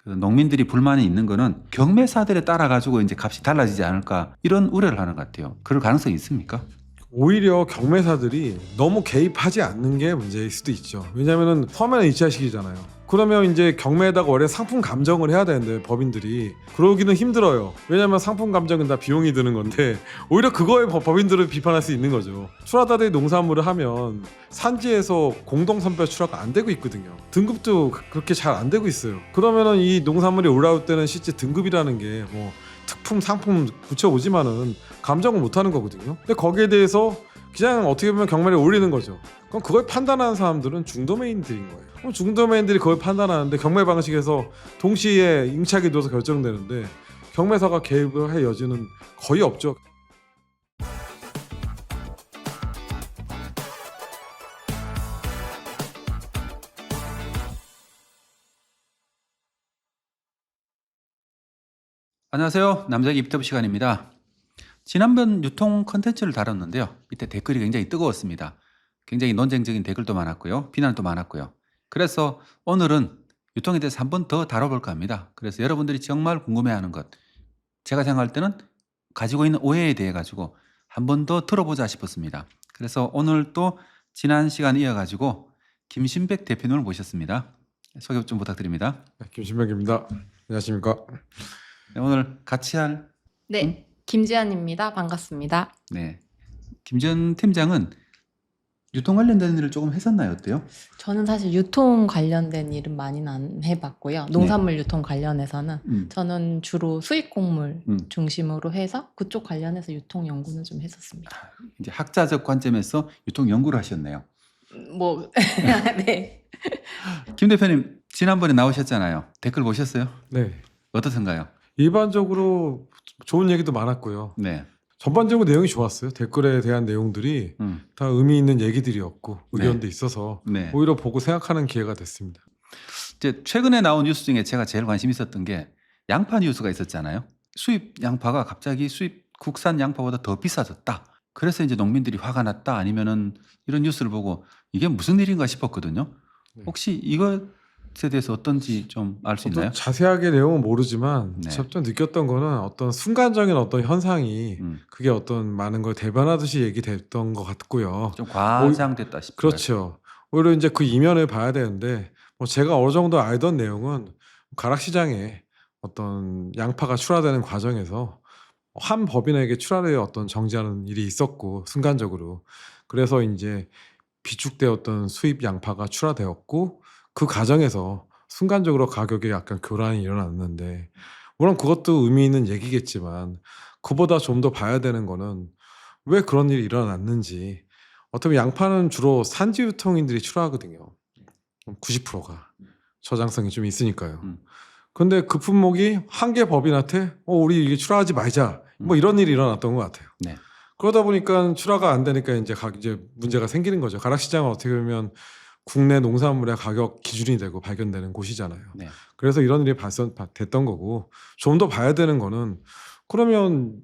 그 농민들이 불만이 있는 거는 경매사들에 따라 가지고 이제 값이 달라지지 않을까 이런 우려를 하는 것 같아요. 그럴 가능성이 있습니까? 오히려 경매사들이 너무 개입하지 않는 게 문제일 수도 있죠. 왜냐하면 서면에 2차식이잖아요. 그러면 이제 경매에다가 원래 상품 감정을 해야 되는데 법인들이 그러기는 힘들어요. 왜냐하면 상품 감정은 다 비용이 드는 건데 오히려 그거에 법인들을 비판할 수 있는 거죠. 출하자들이 농산물을 하면 산지에서 공동선별 출하가 안 되고 있거든요. 등급도 그렇게 잘 안 되고 있어요. 그러면은 이 농산물이 올라올 때는 실제 등급이라는 게 뭐 특품 상품 붙여오지만은 감정을 못하는 거거든요. 근데 거기에 대해서 그냥 어떻게 보면 경매를 올리는 거죠. 그럼 그걸 판단하는 사람들은 중도매인들인 거예요. 그럼 중도매인들이 그걸 판단하는데 경매 방식에서 동시에 임차기 둬서 결정되는데 경매사가 개입을 할 여지는 거의 없죠. 안녕하세요. 남자기 입터브 시간입니다. 지난번 유통 컨텐츠를 다뤘는데요. 이때 댓글이 굉장히 뜨거웠습니다. 굉장히 논쟁적인 댓글도 많았고요. 비난도 많았고요. 그래서 오늘은 유통에 대해서 한 번 더 다뤄볼까 합니다. 그래서 여러분들이 정말 궁금해하는 것, 제가 생각할 때는 가지고 있는 오해에 대해 가지고 한 번 더 들어보자 싶었습니다. 그래서 오늘 또 지난 시간 이어가지고 김신백 대표님을 모셨습니다. 소개 좀 부탁드립니다. 김신백입니다. 안녕하십니까? 네, 오늘 같이 할 네, 김지연입니다. 반갑습니다. 네, 김지연 팀장은 유통 관련된 일을 조금 했었나요? 어때요? 저는 사실 유통 관련된 일은 많이는 안 해봤고요. 농산물 유통 관련해서는 저는 주로 수입 곡물 중심으로 해서 그쪽 관련해서 유통 연구는 좀 했었습니다. 이제 학자적 관점에서 유통 연구를 하셨네요. 뭐, 네. 김 대표님 지난번에 나오셨잖아요. 댓글 보셨어요? 네. 어떠신가요? 일반적으로 좋은 얘기도 많았고요. 네. 전반적으로 내용이 좋았어요. 댓글에 대한 내용들이 다 의미 있는 얘기들이었고 의견도 있어서 네. 오히려 보고 생각하는 기회가 됐습니다. 이제 최근에 나온 뉴스 중에 제가 제일 관심 있었던 게 양파 뉴스가 있었잖아요. 수입 양파가 갑자기 수입 국산 양파보다 더 비싸졌다. 그래서 이제 농민들이 화가 났다. 아니면은 이런 뉴스를 보고 이게 무슨 일인가 싶었거든요. 네. 혹시 이것에 대해서 어떤지 좀 알 수 있나요? 자세하게 내용은 모르지만 네. 좀 느꼈던 거는 어떤 순간적인 어떤 현상이 그게 어떤 많은 걸 대변하듯이 얘기됐던 것 같고요. 좀 과장됐다 싶어요. 그렇죠. 오히려 이제 그 이면을 봐야 되는데 뭐 제가 어느 정도 알던 내용은 가락시장에 어떤 양파가 출하되는 과정에서 한 법인에게 출하를 어떤 정지하는 일이 있었고 순간적으로 그래서 이제 비축되었던 수입 양파가 출하되었고 그 과정에서 순간적으로 가격에 약간 교란이 일어났는데 물론 그것도 의미 있는 얘기겠지만 그보다 좀 더 봐야 되는 거는 왜 그런 일이 일어났는지 어떻게 양파는 주로 산지 유통인들이 출하하거든요. 90%가 저장성이 좀 있으니까요. 근데 그 품목이 한 개 법인한테 우리 이게 출하하지 말자 뭐 이런 일이 일어났던 것 같아요. 네. 그러다 보니까 출하가 안 되니까 이제 문제가 생기는 거죠. 가락시장은 어떻게 보면 국내 농산물의 가격 기준이 되고 발견되는 곳이잖아요. 네. 그래서 이런 일이 됐던 거고 좀 더 봐야 되는 거는 그러면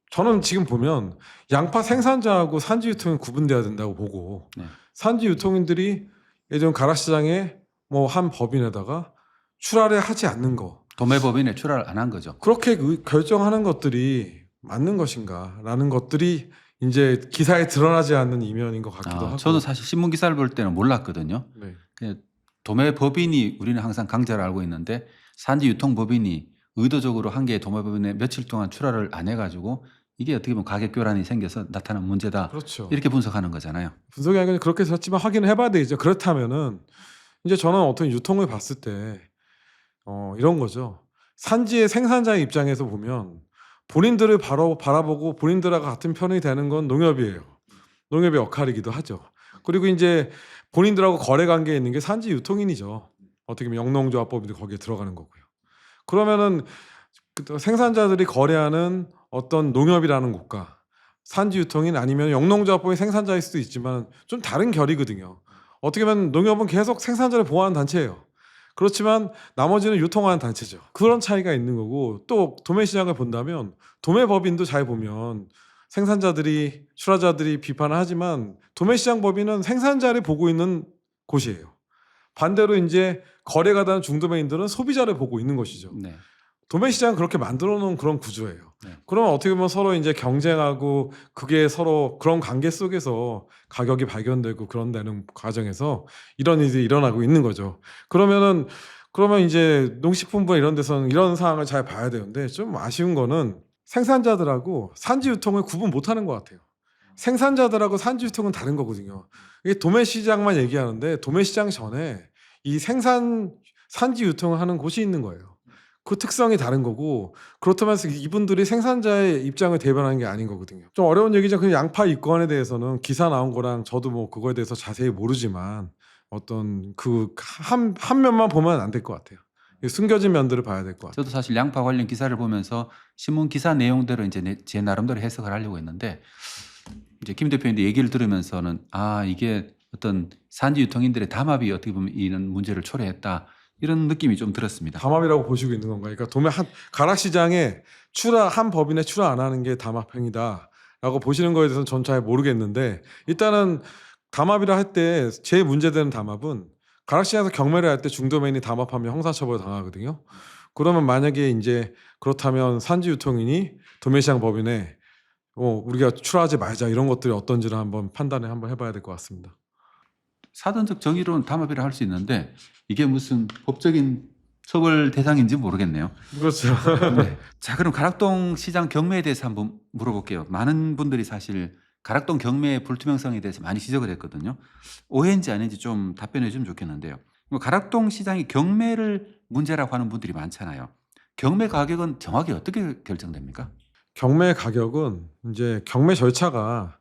저는 지금 보면 양파 생산자하고 산지 유통이 구분돼야 된다고 보고 네. 산지 유통인들이 예전 가락시장에 뭐 한 법인에다가 출하를 하지 않는 거 도매법인에 출하를 안 한 거죠. 그렇게 결정하는 것들이 맞는 것인가라는 것들이 이제 기사에 드러나지 않는 이면인 것 같기도 하고. 저도 사실 신문 기사를 볼 때는 몰랐거든요. 네. 그냥 도매법인이 우리는 항상 강자를 알고 있는데 산지 유통법인이 의도적으로 한 개의 도매법인에 며칠 동안 출하를 안 해가지고 이게 어떻게 보면 가격 교란이 생겨서 나타난 문제다. 그렇죠. 이렇게 분석하는 거잖아요. 분석이 아니라 그렇게 썼지만 확인을 해봐야 되죠. 그렇다면은 이제 저는 어떤 유통을 봤을 때 이런 거죠. 산지의 생산자의 입장에서 보면 본인들을 바로 바라보고 본인들하고 같은 편이 되는 건 농협이에요. 농협의 역할이기도 하죠. 그리고 이제 본인들하고 거래 관계에 있는 게 산지 유통인이죠. 어떻게 보면 영농조합법인도 거기에 들어가는 거고요. 그러면은 생산자들이 거래하는 어떤 농협이라는 곳과 산지 유통인 아니면 영농조합법인 생산자일 수도 있지만 좀 다른 결이거든요. 어떻게 보면 농협은 계속 생산자를 보호하는 단체예요. 그렇지만 나머지는 유통하는 단체죠. 그런 차이가 있는 거고 또 도매시장을 본다면 도매법인도 잘 보면 생산자들이 출하자들이 비판을 하지만 도매시장 법인은 생산자를 보고 있는 곳이에요. 반대로 이제 거래가 되는 중도메인들은 소비자를 보고 있는 것이죠. 네. 도매 시장은 그렇게 만들어 놓은 그런 구조예요. 네. 그러면 어떻게 보면 서로 이제 경쟁하고 그게 서로 그런 관계 속에서 가격이 발견되고 그런 되는 과정에서 이런 일이 일어나고 있는 거죠. 그러면 이제 농식품부 이런 데서는 이런 상황을 잘 봐야 되는데 좀 아쉬운 거는 생산자들하고 산지 유통을 구분 못 하는 것 같아요. 생산자들하고 산지 유통은 다른 거거든요. 이게 도매 시장만 얘기하는데 도매 시장 전에 이 산지 유통을 하는 곳이 있는 거예요. 그 특성이 다른 거고 그렇다면 이분들이 생산자의 입장을 대변하는 게 아닌 거거든요. 좀 어려운 얘기죠. 그냥 양파 입건에 대해서는 기사 나온 거랑 저도 뭐 그거에 대해서 자세히 모르지만 어떤 그 한 면만 보면 안 될 것 같아요. 숨겨진 면들을 봐야 될 것 같아요. 저도 사실 양파 관련 기사를 보면서 신문 기사 내용대로 이제 제 나름대로 해석을 하려고 했는데 이제 김 대표님의 얘기를 들으면서는 이게 어떤 산지 유통인들의 담합이 어떻게 보면 이런 문제를 초래했다. 이런 느낌이 좀 들었습니다. 담합이라고 보시고 있는 건가요? 그러니까 도매 가락시장에 한 법인에 출하 안 하는 게 담합행위다라고 보시는 거에 대해서는 전 잘 모르겠는데 일단은 담합이라 할 때 제일 문제되는 담합은 가락시장에서 경매를 할 때 중도메인이 담합하면 형사처벌 당하거든요. 그러면 만약에 이제 그렇다면 산지유통인이 도매시장 법인에 우리가 출하하지 말자 이런 것들이 어떤지를 판단을 해봐야 될 것 같습니다. 사전적 정의로는 담합이라 할 수 있는데 이게 무슨 법적인 처벌 대상인지 모르겠네요. 그렇죠. 네. 자, 그럼 가락동 시장 경매에 대해서 한번 물어볼게요. 많은 분들이 사실 가락동 경매의 불투명성에 대해서 많이 지적을 했거든요. 오해인지 아닌지 좀 답변해 주면 좋겠는데요. 가락동 시장이 경매를 문제라고 하는 분들이 많잖아요. 경매 가격은 정확히 어떻게 결정됩니까? 경매 가격은 이제 경매 절차가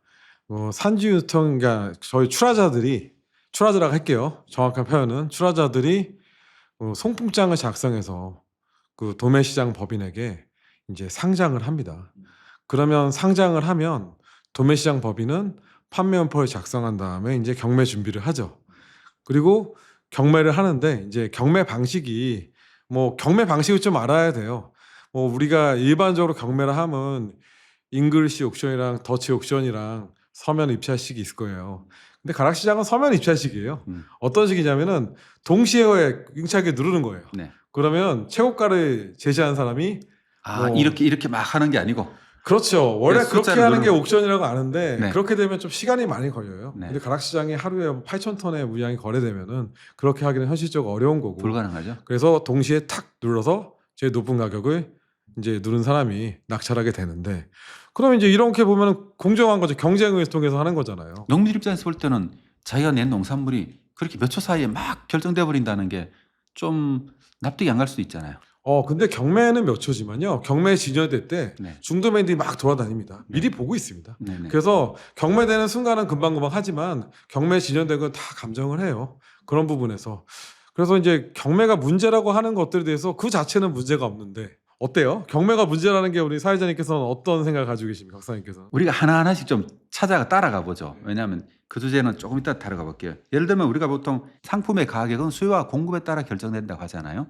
산지유통, 그러니까 저희 출하자라고 할게요. 정확한 표현은 출하자들이 송풍장을 작성해서 그 도매시장 법인에게 이제 상장을 합니다. 그러면 상장을 하면 도매시장 법인은 판매원표를 작성한 다음에 이제 경매 준비를 하죠. 그리고 경매를 하는데 이제 경매 방식을 좀 알아야 돼요. 우리가 일반적으로 경매를 하면 잉글리시 옥션이랑 더치 옥션이랑 서면 입찰식이 있을 거예요. 근데 가락시장은 서면 입찰식이에요. 어떤 식이냐면은 동시에 임차기 누르는 거예요. 네. 그러면 최고가를 제시한 사람이 이렇게 막 하는 게 아니고 그렇죠. 원래 네, 그렇게 하는 게 옥션이라고 아는데 네. 그렇게 되면 좀 시간이 많이 걸려요. 네. 근데 가락시장이 하루에 8,000톤의 물량이 거래되면은 그렇게 하기는 현실적으로 어려운 거고. 불가능하죠. 그래서 동시에 탁 눌러서 제일 높은 가격을 이제 누른 사람이 낙찰하게 되는데 그럼 이제 이렇게 보면 공정한 거죠. 경쟁을 통해서 하는 거잖아요. 농민 입장에서 볼 때는 자기가 낸 농산물이 그렇게 몇 초 사이에 막 결정돼 버린다는 게 좀 납득이 안 갈 수도 있잖아요. 근데 경매는 몇 초지만요. 경매 진열될 때 네. 중도맨들이 막 돌아다닙니다. 미리 보고 있습니다. 네네. 그래서 경매되는 순간은 금방금방 하지만 경매 진열된 건 다 감정을 해요. 그런 부분에서. 그래서 이제 경매가 문제라고 하는 것들에 대해서 그 자체는 문제가 없는데 어때요? 경매가 문제라는 게 우리 사회자님께서는 어떤 생각을 가지고 계십니까? 박사님께서는. 우리가 하나하나씩 좀 따라가 보죠. 왜냐하면 그 주제는 조금 이따 다뤄가 볼게요. 예를 들면 우리가 보통 상품의 가격은 수요와 공급에 따라 결정된다고 하잖아요.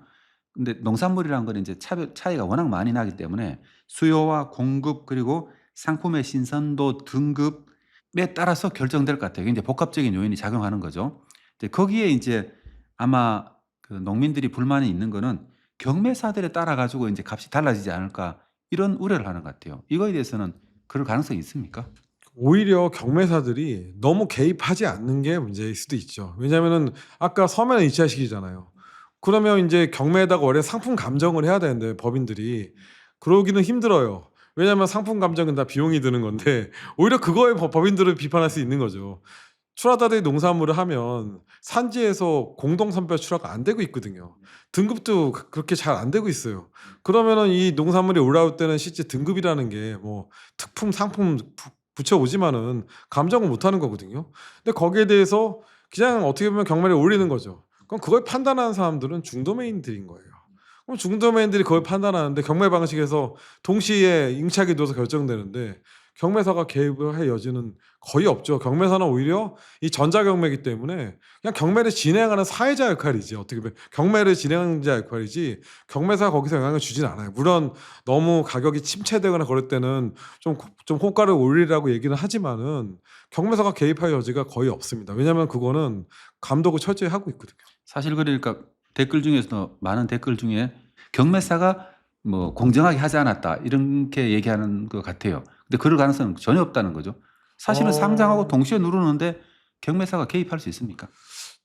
근데 농산물이라는 건 이제 차이가 워낙 많이 나기 때문에 수요와 공급 그리고 상품의 신선도 등급에 따라서 결정될 것 같아요. 굉장히 복합적인 요인이 작용하는 거죠. 이제 거기에 이제 아마 그 농민들이 불만이 있는 거는 경매사들에 따라 가지고 이제 값이 달라지지 않을까 이런 우려를 하는 것 같아요. 이거에 대해서는 그럴 가능성이 있습니까? 오히려 경매사들이 너무 개입하지 않는 게 문제일 수도 있죠. 왜냐하면은 아까 서면 입찰식이잖아요. 그러면 이제 경매에다가 원래 상품 감정을 해야 되는데 법인들이 그러기는 힘들어요. 왜냐하면 상품 감정은 다 비용이 드는 건데 오히려 그거에 법인들을 비판할 수 있는 거죠. 출하자들이 농산물을 하면 산지에서 공동선별 출하가 안 되고 있거든요. 등급도 그렇게 잘 안 되고 있어요. 그러면은 이 농산물이 올라올 때는 실제 등급이라는 게 특품 상품 붙여오지만은 감정을 못 하는 거거든요. 근데 거기에 대해서 그냥 어떻게 보면 경매를 올리는 거죠. 그럼 그걸 판단하는 사람들은 중도메인들인 거예요. 그럼 중도메인들이 그걸 판단하는데 경매 방식에서 동시에 임차기 둬서 결정되는데 경매사가 개입을 할 여지는 거의 없죠. 경매사는 오히려 이 전자경매이기 때문에 그냥 경매를 진행하는 사회자 역할이지. 어떻게 보면 경매를 진행하는 자 역할이지 경매사가 거기서 영향을 주진 않아요. 물론 너무 가격이 침체되거나 그럴 때는 좀 호가를 올리라고 얘기는 하지만은 경매사가 개입할 여지가 거의 없습니다. 왜냐하면 그거는 감독을 철저히 하고 있거든요. 사실 그러니까 댓글 중에서도 많은 댓글 중에 경매사가 뭐 공정하게 하지 않았다 이렇게 얘기하는 것 같아요. 근데 그럴 가능성은 전혀 없다는 거죠. 사실은 상장하고 동시에 누르는데 경매사가 개입할 수 있습니까?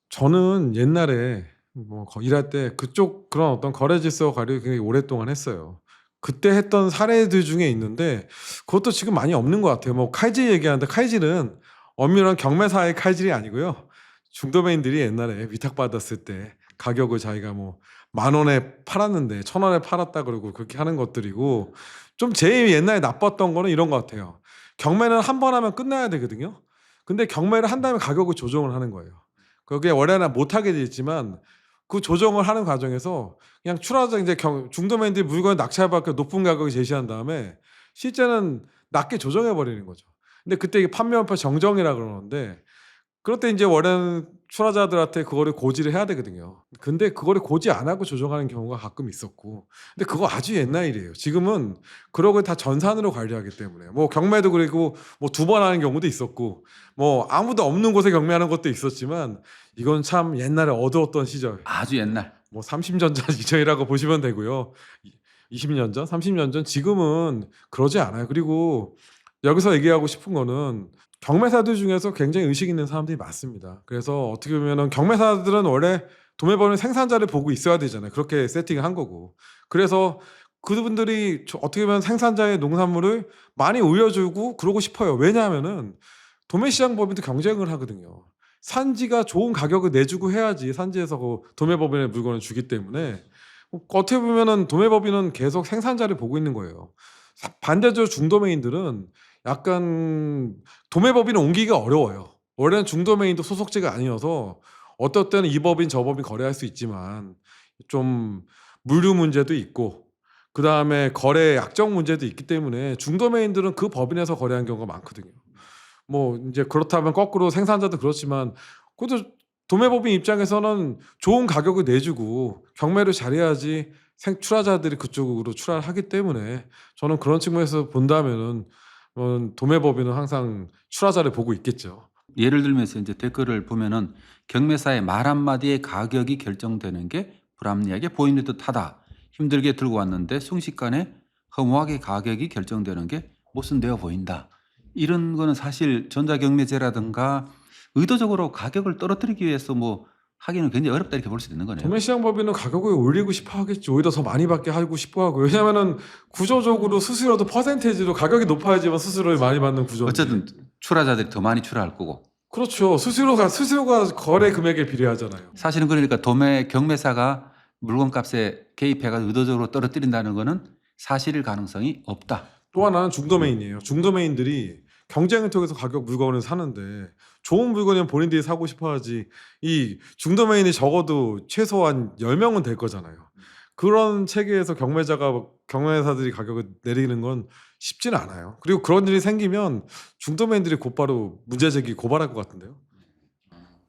저는 옛날에 뭐 일할 때 그쪽 그런 어떤 거래 질서 관리를 굉장히 오랫동안 했어요. 그때 했던 사례들 중에 있는데 그것도 지금 많이 없는 것 같아요. 뭐 칼질 얘기하는데 칼질은 엄밀한 경매사의 칼질이 아니고요. 중도매인들이 옛날에 위탁받았을 때 가격을 자기가 뭐 10,000원에 팔았는데 1,000원에 팔았다 그러고 그렇게 하는 것들이고, 좀 제일 옛날에 나빴던 거는 이런 것 같아요. 경매는 한 번 하면 끝나야 되거든요. 근데 경매를 한 다음에 가격을 조정을 하는 거예요. 그게 원래는 못하게 돼 있지만 그 조정을 하는 과정에서 그냥 출하자 이제 중도매인들이 물건을 낙찰받고 높은 가격을 제시한 다음에 실제는 낮게 조정해 버리는 거죠. 근데 그때 이게 판매원표 정정이라 그러는데, 그럴 때 이제 원래는 출하자들한테 그거를 고지를 해야 되거든요. 근데 그거를 고지 안 하고 조정하는 경우가 가끔 있었고, 근데 그거 아주 옛날 일이에요. 지금은 그런 걸 다 전산으로 관리하기 때문에 뭐 경매도 그리고 뭐 2번 하는 경우도 있었고, 뭐 아무도 없는 곳에 경매하는 것도 있었지만, 이건 참 옛날에 어두웠던 시절, 아주 옛날. 뭐 30년 전 시절이라고 보시면 되고요. 20년 전, 30년 전. 지금은 그러지 않아요. 그리고 여기서 얘기하고 싶은 거는 경매사들 중에서 굉장히 의식 있는 사람들이 많습니다. 그래서 어떻게 보면은 경매사들은 원래 도매법인 생산자를 보고 있어야 되잖아요. 그렇게 세팅을 한 거고. 그래서 그분들이 어떻게 보면 생산자의 농산물을 많이 올려주고 그러고 싶어요. 왜냐하면은 도매시장 법인도 경쟁을 하거든요. 산지가 좋은 가격을 내주고 해야지 산지에서 그 도매법인의 물건을 주기 때문에, 어떻게 보면은 도매법인은 계속 생산자를 보고 있는 거예요. 반대적으로 중도매인들은 약간 도매법인을 옮기기가 어려워요. 원래는 중도매인도 소속지가 아니어서 어떨 때는 이 법인 저 법인 거래할 수 있지만 좀 물류 문제도 있고 그 다음에 거래 약정 문제도 있기 때문에 중도매인들은 그 법인에서 거래하는 경우가 많거든요. 뭐 이제 그렇다면 거꾸로 생산자도 그렇지만, 그것도 도매법인 입장에서는 좋은 가격을 내주고 경매를 잘해야지 출하자들이 그쪽으로 출하를 하기 때문에, 저는 그런 측면에서 본다면은 도매법인은 항상 출하자를 보고 있겠죠. 예를 들면서 이제 댓글을 보면은 경매사의 말 한마디에 가격이 결정되는 게 불합리하게 보이는 듯하다. 힘들게 들고 왔는데 순식간에 허무하게 가격이 결정되는 게 모순되어 보인다. 이런 거는 사실 전자경매제라든가 의도적으로 가격을 떨어뜨리기 위해서 뭐 하기는 굉장히 어렵다 이렇게 볼 수 있는 거네요. 도매시장 법인은 가격을 올리고 싶어 하겠죠. 오히려 더 많이 받게 하고 싶어 하고. 왜냐면은 구조적으로 수수료도 퍼센테이지로 가격이 높아야지만 수수료를 많이 받는 구조인데. 어쨌든 출하자들이 더 많이 출하할 거고. 그렇죠. 수수료가 거래 금액에 비례하잖아요. 사실은 그러니까 경매사가 물건값에 개입해가지고 의도적으로 떨어뜨린다는 거는 사실일 가능성이 없다. 또 하나는 중도매인이에요. 중도매인들이 경쟁을 통해서 가격 물건을 사는데 좋은 물건이면 본인들이 사고 싶어 하지, 이 중도매인이 적어도 최소한 10명은 될 거잖아요. 그런 체계에서 경매사들이 가격을 내리는 건 쉽지는 않아요. 그리고 그런 일이 생기면 중도매인들이 곧바로 문제제기 고발할 것 같은데요.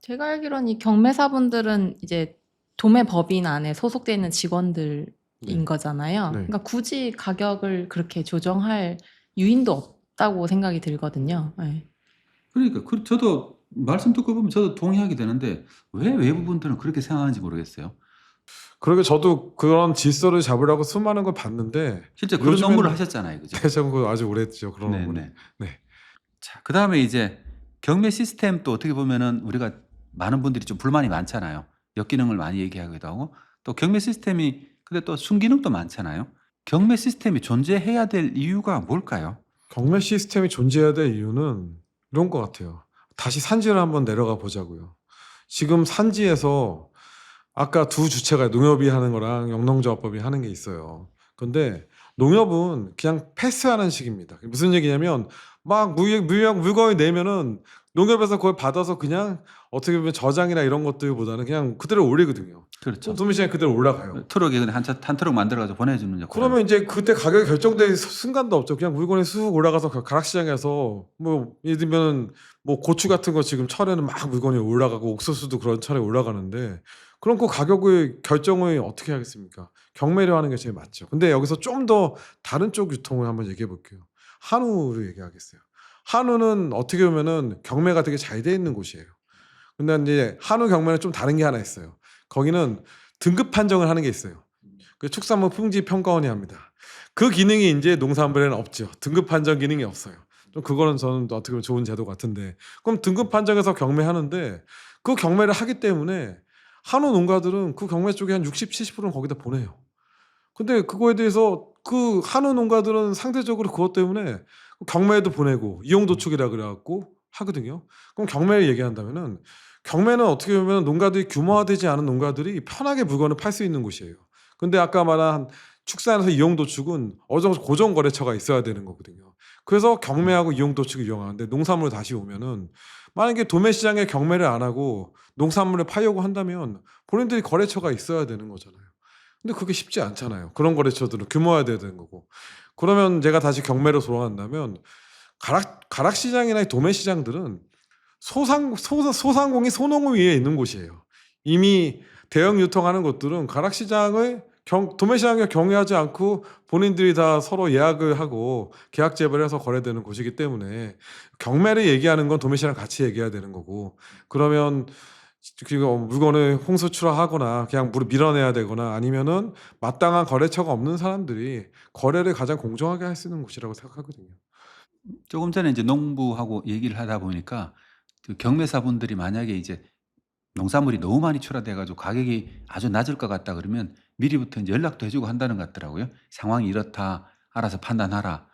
제가 알기로는 이 경매사분들은 이제 도매법인 안에 소속되어 있는 직원들인 네. 거잖아요. 네. 그러니까 굳이 가격을 그렇게 조정할 유인도 없다고 생각이 들거든요. 네. 그러니까 저도 말씀 듣고 보면 저도 동의하게 되는데 왜 외부분들은 그렇게 생각하는지 모르겠어요. 그러게 저도 그런 질서를 잡으려고 수많은 걸 봤는데 실제 그런 요즘에는- 업무를 하셨잖아요, 그죠? 대전 그 아주 오래 했죠. 그런 네, 부분이. 네. 네. 자, 그 다음에 이제 경매 시스템 또 어떻게 보면은 우리가 많은 분들이 좀 불만이 많잖아요. 역기능을 많이 얘기하기도 하고 또 경매 시스템이 근데 또 순기능도 많잖아요. 경매 시스템이 존재해야 될 이유가 뭘까요? 경매 시스템이 존재해야 될 이유는 이런 것 같아요. 다시 산지를 한번 내려가 보자고요. 지금 산지에서 아까 두 주체가 농협이 하는 거랑 영농조합법이 하는 게 있어요. 근데 농협은 그냥 패스하는 식입니다. 무슨 얘기냐면 막 물건을 내면은 농협에서 그걸 받아서 그냥 어떻게 보면 저장이나 이런 것들보다는 그냥 그대로 올리거든요. 그렇죠. 도매시장에 그대로 올라가요. 트럭에 그냥 한 트럭 만들어가지고 보내주는 역할. 그러면 이제 그때 가격이 결정될 순간도 없죠. 그냥 물건이 쑥 올라가서 가락시장에서 뭐 예를 들면 뭐 고추 같은 거 지금 철에는 막 물건이 올라가고 옥수수도 그런 철에 올라가는데, 그럼 그 가격의 결정을 어떻게 하겠습니까? 경매로 하는 게 제일 맞죠. 근데 여기서 좀 더 다른 쪽 유통을 한번 얘기해 볼게요. 한우를 얘기하겠어요. 한우는 어떻게 보면은 경매가 되게 잘 돼 있는 곳이에요. 근데 이제 한우 경매는 좀 다른 게 하나 있어요. 거기는 등급 판정을 하는 게 있어요. 그 축산물 품질 평가원이 합니다. 그 기능이 이제 농산물에는 없죠. 등급 판정 기능이 없어요. 좀 그거는 저는 어떻게 보면 좋은 제도 같은데, 그럼 등급 판정에서 경매하는데 그 경매를 하기 때문에 한우 농가들은 그 경매 쪽에 한 60, 70%는 거기다 보내요. 근데 그거에 대해서 그 한우 농가들은 상대적으로 그것 때문에 경매에도 보내고 이용도축이라 그래갖고 하거든요. 그럼 경매를 얘기한다면은, 경매는 어떻게 보면 농가들이 규모화되지 않은 농가들이 편하게 물건을 팔 수 있는 곳이에요. 근데 아까 말한 축산에서 이용도축은 어느 정도 고정 거래처가 있어야 되는 거거든요. 그래서 경매하고 이용도축을 이용하는데, 농산물 다시 오면은 만약에 도매시장에 경매를 안 하고 농산물을 팔려고 한다면 본인들이 거래처가 있어야 되는 거잖아요. 근데 그게 쉽지 않잖아요. 그런 거래처들은 규모화돼야 되는 거고. 그러면 제가 다시 경매로 돌아간다면, 가락시장이나 도매시장들은 소상공인 소농을 위해 있는 곳이에요. 이미 대형 유통하는 곳들은 가락시장을 도매시장에 경유하지 않고 본인들이 다 서로 예약을 하고 계약 재벌해서 거래되는 곳이기 때문에, 경매를 얘기하는 건 도매시장 같이 얘기해야 되는 거고, 그러면 물건을 홍수출하하거나 그냥 밀어내야 되거나, 아니면은 마땅한 거래처가 없는 사람들이 거래를 가장 공정하게 할 수 있는 곳이라고 생각하거든요. 조금 전에 이제 농부하고 얘기를 하다 보니까 그 경매사분들이 만약에 이제 농산물이 너무 많이 출하돼 가지고 가격이 아주 낮을 것 같다 그러면 미리부터 이제 연락도 해 주고 한다는 것 같더라고요. "상황이 이렇다. 알아서 판단하라."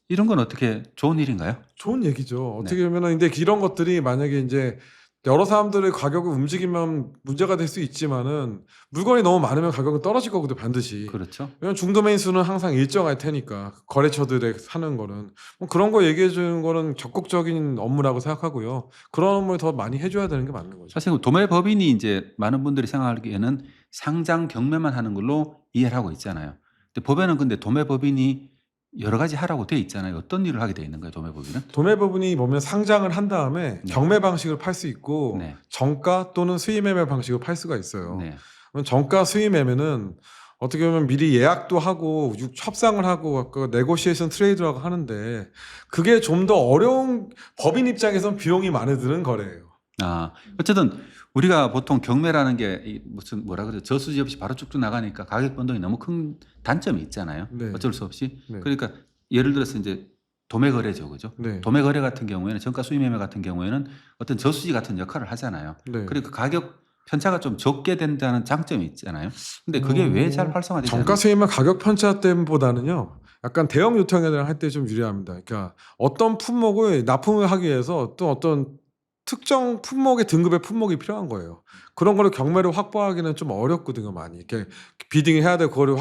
이런 건 어떻게 좋은 일인가요? 좋은 얘기죠. 네. 어떻게 보면은, 근데 이런 것들이 만약에 이제 여러 사람들의 가격을 움직이면 문제가 될 수 있지만은, 물건이 너무 많으면 가격은 떨어질 거거든요, 반드시. 그렇죠. 왜냐면 중도메인 수는 항상 일정할 테니까, 거래처들에 사는 거는. 뭐 그런 거 얘기해 주는 거는 적극적인 업무라고 생각하고요. 그런 업무를 더 많이 해 줘야 되는 게 맞는 거죠. 사실 그 도매법인이 이제 많은 분들이 생각하기에는 상장 경매만 하는 걸로 이해를 하고 있잖아요. 근데 법에는 근데 도매법인이 여러 가지 하라고 돼 있잖아요. 어떤 일을 하게 돼 있는 거예요, 도매법인은? 도매법인이 보면 상장을 한 다음에 네. 경매 방식을 팔 수 있고, 네. 정가 또는 수의 매매 방식을 팔 수가 있어요. 네. 그럼 정가 수의 매매는 어떻게 보면 미리 예약도 하고 협상을 하고 그 네고시에이션 트레이드라고 하는데, 그게 좀 더 어려운, 법인 입장에선 비용이 많이 드는 거래예요. 아, 어쨌든 우리가 보통 경매라는 게 무슨 뭐라 그러죠? 저수지 없이 바로 쭉쭉 나가니까 가격 변동이 너무 큰 단점이 있잖아요. 네. 어쩔 수 없이. 네. 그러니까 예를 들어서 이제 도매 거래죠. 그죠? 네. 도매 거래 같은 경우에는, 정가 수의 매매 같은 경우에는 어떤 저수지 같은 역할을 하잖아요. 네. 그러니까 가격 편차가 좀 적게 된다는 장점이 있잖아요. 근데 그게 왜 잘 활성화되지 않아요? 정가 수의만 가격 편차 때보다는요, 약간 대형 유통회사랑 할 때 좀 유리합니다. 그러니까 어떤 품목을 납품을 하기 위해서 또 어떤 특정 품목의 등급의 품목이 필요한 거예요. 그런 거를 경매로 확보하기는 좀 어렵거든요, 많이. 이렇게 비딩을 해야 되고, 그거를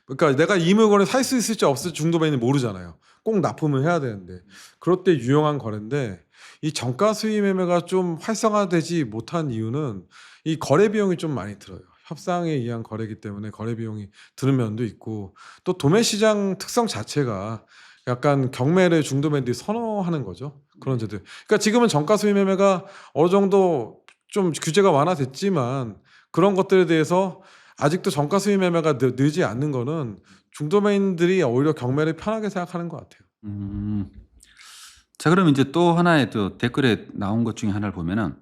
그러니까 내가 이 물건을 살 수 있을지 없을지 중도매는 모르잖아요. 꼭 납품을 해야 되는데. 그럴 때 유용한 거래인데, 이 정가 수의 매매가 좀 활성화되지 못한 이유는 이 거래 비용이 좀 많이 들어요. 협상에 의한 거래이기 때문에 거래 비용이 드는 면도 있고, 또 도매 시장 특성 자체가 약간 경매를 중도매들이 선호하는 거죠. 그런 제들. 그러니까 지금은 정가 수의 매매가 어느 정도 좀 규제가 완화됐지만, 그런 것들에 대해서 아직도 정가 수의 매매가 늘지 않는 거는 중도매인들이 오히려 경매를 편하게 생각하는 것 같아요. 자, 그러면 이제 또 하나의 또 댓글에 나온 것 중에 하나를 보면은,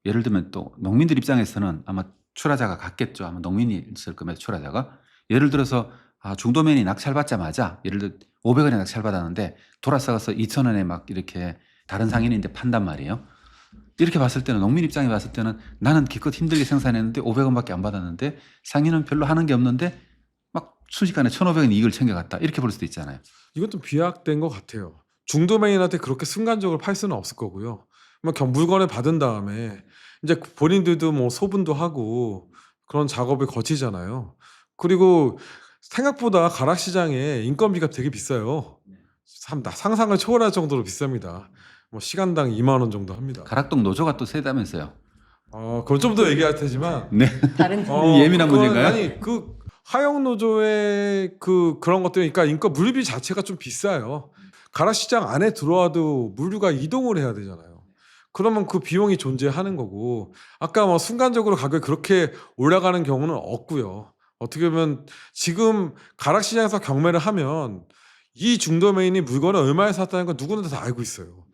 예를 들면 또 농민들 입장에서는 아마 출하자가 같겠죠. 아마 농민이 있을 겁니다, 출하자가. 예를 들어서 중도면이 낙찰받자마자 예를 들어 500원에 낙찰받았는데 돌아서서 2,000원에 막 이렇게 다른 상인이 이제 판단 말이에요. 이렇게 봤을 때는, 농민 입장에 봤을 때는 나는 기껏 힘들게 생산했는데 500원밖에 안 받았는데 상인은 별로 하는 게 없는데 막 순식간에 1,500원 이익을 챙겨갔다, 이렇게 볼 수도 있잖아요. 이건 좀 비약된 것 같아요. 중도매인한테 그렇게 순간적으로 팔 수는 없을 거고요. 물건을 받은 다음에 이제 본인들도 뭐 소분도 하고 그런 작업을 거치잖아요. 그리고 생각보다 가락시장에 인건비가 되게 비싸요. 상상을 초월할 정도로 비쌉니다. 뭐 시간당 2만 원 정도 합니다. 가락동 노조가 또 세다면서요. 그건 좀 더 얘기할 테지만, 네. 다른 예민한 그건 문제인가요? 아니, 그 하영 노조의 그런 것들, 그러니까 물류비 자체가 좀 비싸요. 가락시장 안에 들어와도 물류가 이동을 해야 되잖아요. 그러면 그 비용이 존재하는 거고, 아까 뭐 순간적으로 가격이 그렇게 올라가는 경우는 없고요. 어떻게 보면 지금 가락시장에서 경매를 하면 이 중도매인이 물건을 얼마에 샀다는 건 누구나 다 알고 있어요.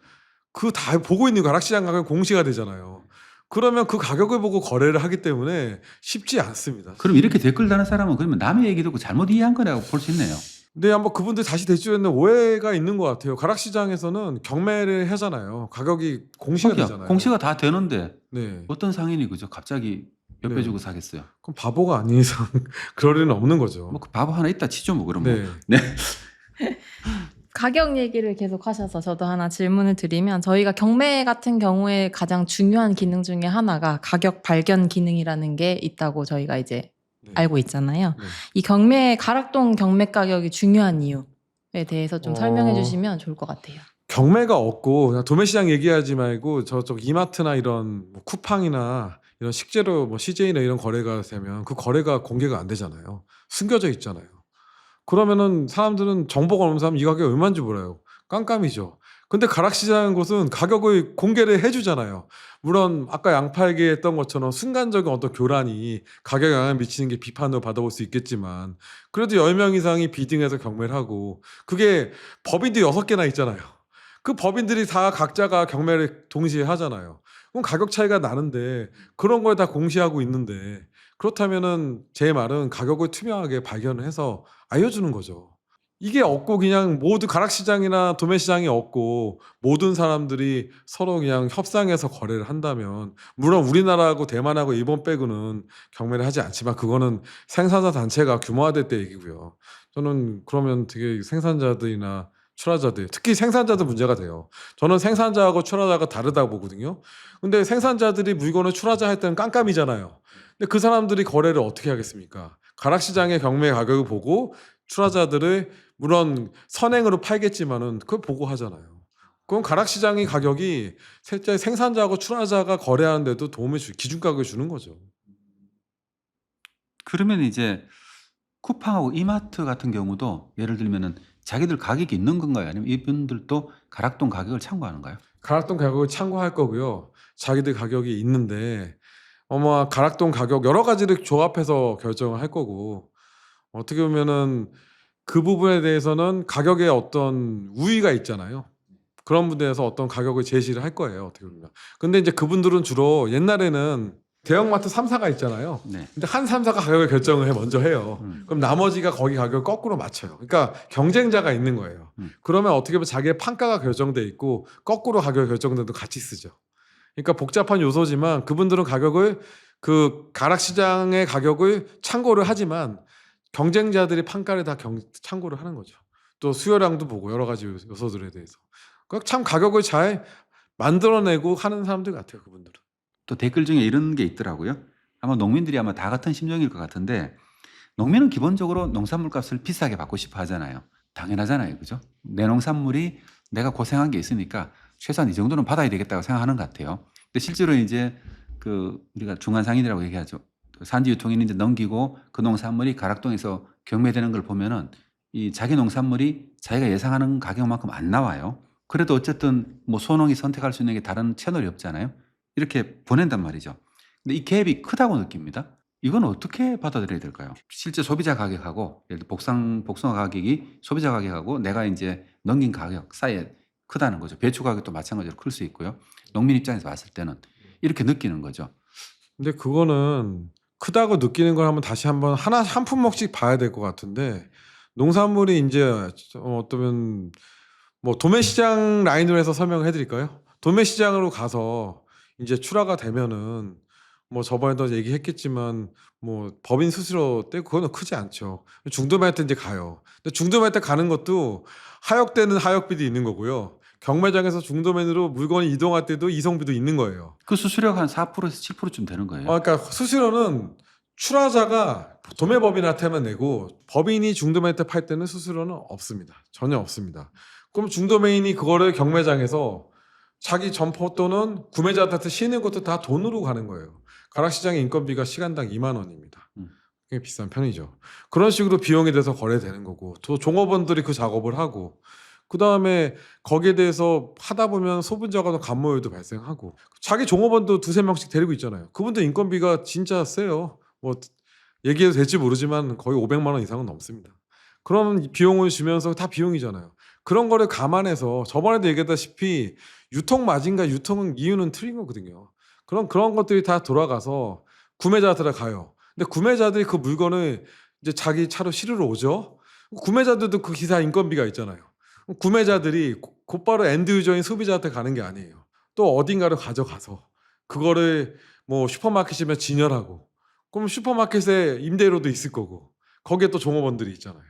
그 다 보고 있는 가락시장 가격 공시가 되잖아요. 그러면 그 가격을 보고 거래를 하기 때문에 쉽지 않습니다. 그럼 이렇게 댓글 다는 사람은 그러면 남의 얘기 듣고 잘못 이해한 거라고 볼 수 있네요. 근데 한번 그분들 다시 대주에는 오해가 있는 것 같아요. 가락시장에서는 경매를 하잖아요. 가격이 공시가 되잖아요. 공시가 다 되는데 네. 어떤 상인이 그죠? 갑자기 몇 배 네. 주고 사겠어요. 그럼 바보가 아닌 이상 그럴 일은 없는 거죠. 뭐 그 바보 하나 있다 치죠 뭐 그럼 뭐. 네. 네. 가격 얘기를 계속 하셔서 저도 하나 질문을 드리면 저희가 경매 같은 경우에 가장 중요한 기능 중에 하나가 가격 발견 기능이라는 게 있다고 저희가 이제 네. 알고 있잖아요. 네. 이 가락동 경매 가격이 중요한 이유에 대해서 좀 설명해 주시면 좋을 것 같아요. 경매가 없고 그냥 도매시장 얘기하지 말고 저쪽 이마트나 이런 뭐 쿠팡이나 이런 식재료 뭐 CJ나 이런 거래가 되면 그 거래가 공개가 안 되잖아요. 숨겨져 있잖아요. 그러면은 사람들은 정보가 없는 사람 이 가격이 얼마인지 몰라요. 깜깜이죠. 근데 가락시장인 곳은 가격을 공개를 해주잖아요. 물론 아까 양파 얘기했던 것처럼 순간적인 어떤 교란이 가격에 영향을 미치는 게 비판으로 받아볼 수 있겠지만 그래도 10명 이상이 비딩해서 경매를 하고 그게 법인도 6개나 있잖아요. 그 법인들이 다 각자가 경매를 동시에 하잖아요. 그럼 가격 차이가 나는데 그런 걸 다 공시하고 있는데 그렇다면은 제 말은 가격을 투명하게 발견을 해서 알려주는 거죠. 이게 없고 그냥 모두 가락시장이나 도매시장이 없고 모든 사람들이 서로 그냥 협상해서 거래를 한다면 물론 우리나라하고 대만하고 일본 빼고는 경매를 하지 않지만 그거는 생산자 단체가 규모화될 때 얘기고요. 저는 그러면 되게 생산자들이나 출하자들 특히 생산자들 문제가 돼요. 저는 생산자하고 출하자가 다르다고 보거든요. 근데 생산자들이 물건을 출하자 할 때는 깜깜이잖아요. 근데 그 사람들이 거래를 어떻게 하겠습니까? 가락시장의 경매 가격을 보고 출하자들을 물론 선행으로 팔겠지만은 그걸 보고 하잖아요. 그럼 가락시장의 가격이 실제 생산자하고 출하자가 거래하는데도 기준가격을 주는 거죠. 그러면 이제 쿠팡하고 이마트 같은 경우도 예를 들면은 자기들 가격이 있는 건가요? 아니면 이분들도 가락동 가격을 참고하는가요? 가락동 가격을 참고할 거고요. 자기들 가격이 있는데 아마 가락동 가격 여러 가지를 조합해서 결정을 할 거고 어떻게 보면은 그 부분에 대해서는 가격에 어떤 우위가 있잖아요. 그런 부분에서 어떤 가격을 제시를 할 거예요. 어떻게 보면. 근데 이제 그분들은 주로 옛날에는 대형마트 3사가 있잖아요. 네. 근데 한 3사가 가격을 결정을 먼저 해요. 그럼 나머지가 거기 가격을 거꾸로 맞춰요. 그러니까 경쟁자가 있는 거예요. 그러면 어떻게 보면 자기의 판가가 결정돼 있고 거꾸로 가격이 결정돼도 같이 쓰죠. 그러니까 복잡한 요소지만 그분들은 가격을 그 가락시장의 가격을 참고를 하지만 경쟁자들이 판가를 다 참고를 하는 거죠. 또 수요량도 보고 여러 가지 요소들에 대해서. 그러니까 참 가격을 잘 만들어내고 하는 사람들 같아요. 그분들은. 또 댓글 중에 이런 게 있더라고요. 아마 농민들이 아마 다 같은 심정일 것 같은데 농민은 기본적으로 농산물 값을 비싸게 받고 싶어 하잖아요. 당연하잖아요. 그죠? 내 농산물이 내가 고생한 게 있으니까 최소한 이 정도는 받아야 되겠다고 생각하는 것 같아요. 근데 실제로 이제 그 우리가 중간상인이라고 얘기하죠. 산지 유통인 이제 넘기고 그 농산물이 가락동에서 경매되는 걸 보면은 이 자기 농산물이 자기가 예상하는 가격만큼 안 나와요. 그래도 어쨌든 뭐 소농이 선택할 수 있는 게 다른 채널이 없잖아요. 이렇게 보낸단 말이죠. 근데 이 갭이 크다고 느낍니다. 이건 어떻게 받아들여야 될까요? 실제 소비자 가격하고 예를 들어 복숭아 가격이 소비자 가격하고 내가 이제 넘긴 가격 사이에 크다는 거죠. 배추 가격도 마찬가지로 클 수 있고요. 농민 입장에서 봤을 때는 이렇게 느끼는 거죠. 근데 그거는 크다고 느끼는 걸 한번 다시 한번 한 품목씩 봐야 될 것 같은데 농산물이 이제 어떠면 뭐 도매시장 라인으로 해서 설명을 해드릴까요? 도매시장으로 가서 이제 출하가 되면은 뭐 저번에도 얘기했겠지만 뭐 법인 수수료 떼고 그거는 크지 않죠. 중도매할 이제 가요. 근데 중도매할 때 가는 것도 하역되는 하역비도 있는 거고요. 경매장에서 중도맨으로 물건이 이동할 때도 이송비도 있는 거예요. 그 수수료가 한 4%에서 7%쯤 되는 거예요. 그러니까 수수료는 출하자가 도매법인한테만 내고 법인이 중도매한테 팔 때는 수수료는 없습니다. 전혀 없습니다. 그럼 중도매인이 그거를 경매장에서 자기 점포 또는 구매자한테 시는 것도 다 돈으로 가는 거예요. 가락시장의 인건비가 시간당 2만 원입니다. 꽤 비싼 편이죠. 그런 식으로 비용이 돼서 거래되는 거고 또 종업원들이 그 작업을 하고 그 다음에 거기에 대해서 하다 보면 소분자가 간모율도 발생하고 자기 종업원도 2-3명씩 데리고 있잖아요. 그분들 인건비가 진짜 세요. 뭐 얘기해도 될지 모르지만 거의 500만 원 이상은 넘습니다. 그런 비용을 주면서 다 비용이잖아요. 그런 거를 감안해서 저번에도 얘기했다시피 유통 마진과 유통은 이유는 틀린 거거든요. 그런 것들이 다 돌아가서 구매자한테 가요. 근데 구매자들이 그 물건을 이제 자기 차로 실으러 오죠. 구매자들도 그 기사 인건비가 있잖아요. 구매자들이 곧바로 엔드 유저인 소비자한테 가는 게 아니에요. 또 어딘가를 가져가서 그거를 뭐 슈퍼마켓이면 진열하고, 그럼 슈퍼마켓에 임대료도 있을 거고, 거기에 또 종업원들이 있잖아요.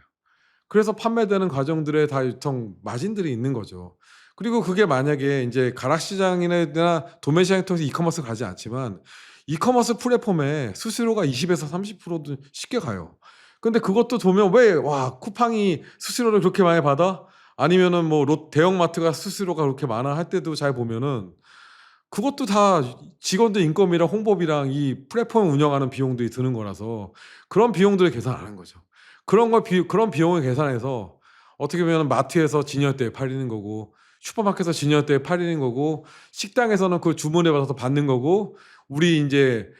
그래서 판매되는 과정들에 다 유통 마진들이 있는 거죠. 그리고 그게 만약에 이제 가락시장이나 도매시장을 통해서 이커머스 가지 않지만 이커머스 플랫폼에 수수료가 20에서 30%도 쉽게 가요. 근데 그것도 보면 왜 와 쿠팡이 수수료를 그렇게 많이 받아? 아니면은 뭐 대형마트가 수수료가 그렇게 많아 할 때도 잘 보면은 그것도 다 직원들 인건비랑 홍보비랑 이 플랫폼 운영하는 비용들이 드는 거라서 그런 비용들을 계산 안 한 거죠. 그런 비용을 계산해서 어떻게 보면 마트에서 진열대에 팔리는 거고, 슈퍼마켓에서 진열대에 팔리는 거고, 식당에서는 그걸 주문해 받아서 받는 거고, 우리 이제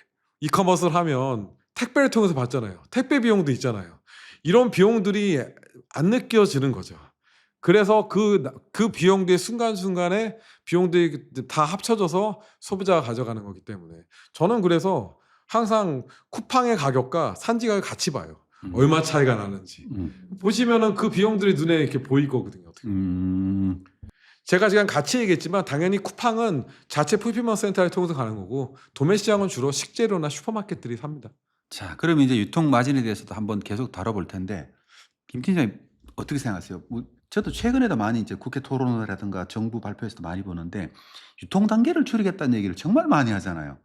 이커머스를 하면 택배를 통해서 받잖아요. 택배 비용도 있잖아요. 이런 비용들이 안 느껴지는 거죠. 그래서 그 비용들이 순간순간에 비용들이 다 합쳐져서 소비자가 가져가는 거기 때문에 저는 그래서 항상 쿠팡의 가격과 산지 가격을 같이 봐요. 얼마 차이가 나는지. 보시면은 그 비용들이 눈에 이렇게 보일 거거든요. 어떻게. 제가 지금 같이 얘기했지만 당연히 쿠팡은 자체 풀필먼트 센터를 통해서 가는 거고, 도매시장은 주로 식재료나 슈퍼마켓들이 삽니다. 자, 그럼 이제 유통 마진에 대해서도 한번 계속 다뤄볼 텐데 김 팀장님 어떻게 생각하세요? 저도 최근에도 많이 이제 국회 토론회라든가 정부 발표에서도 많이 보는데 유통 단계를 줄이겠다는 얘기를 정말 많이 하잖아요.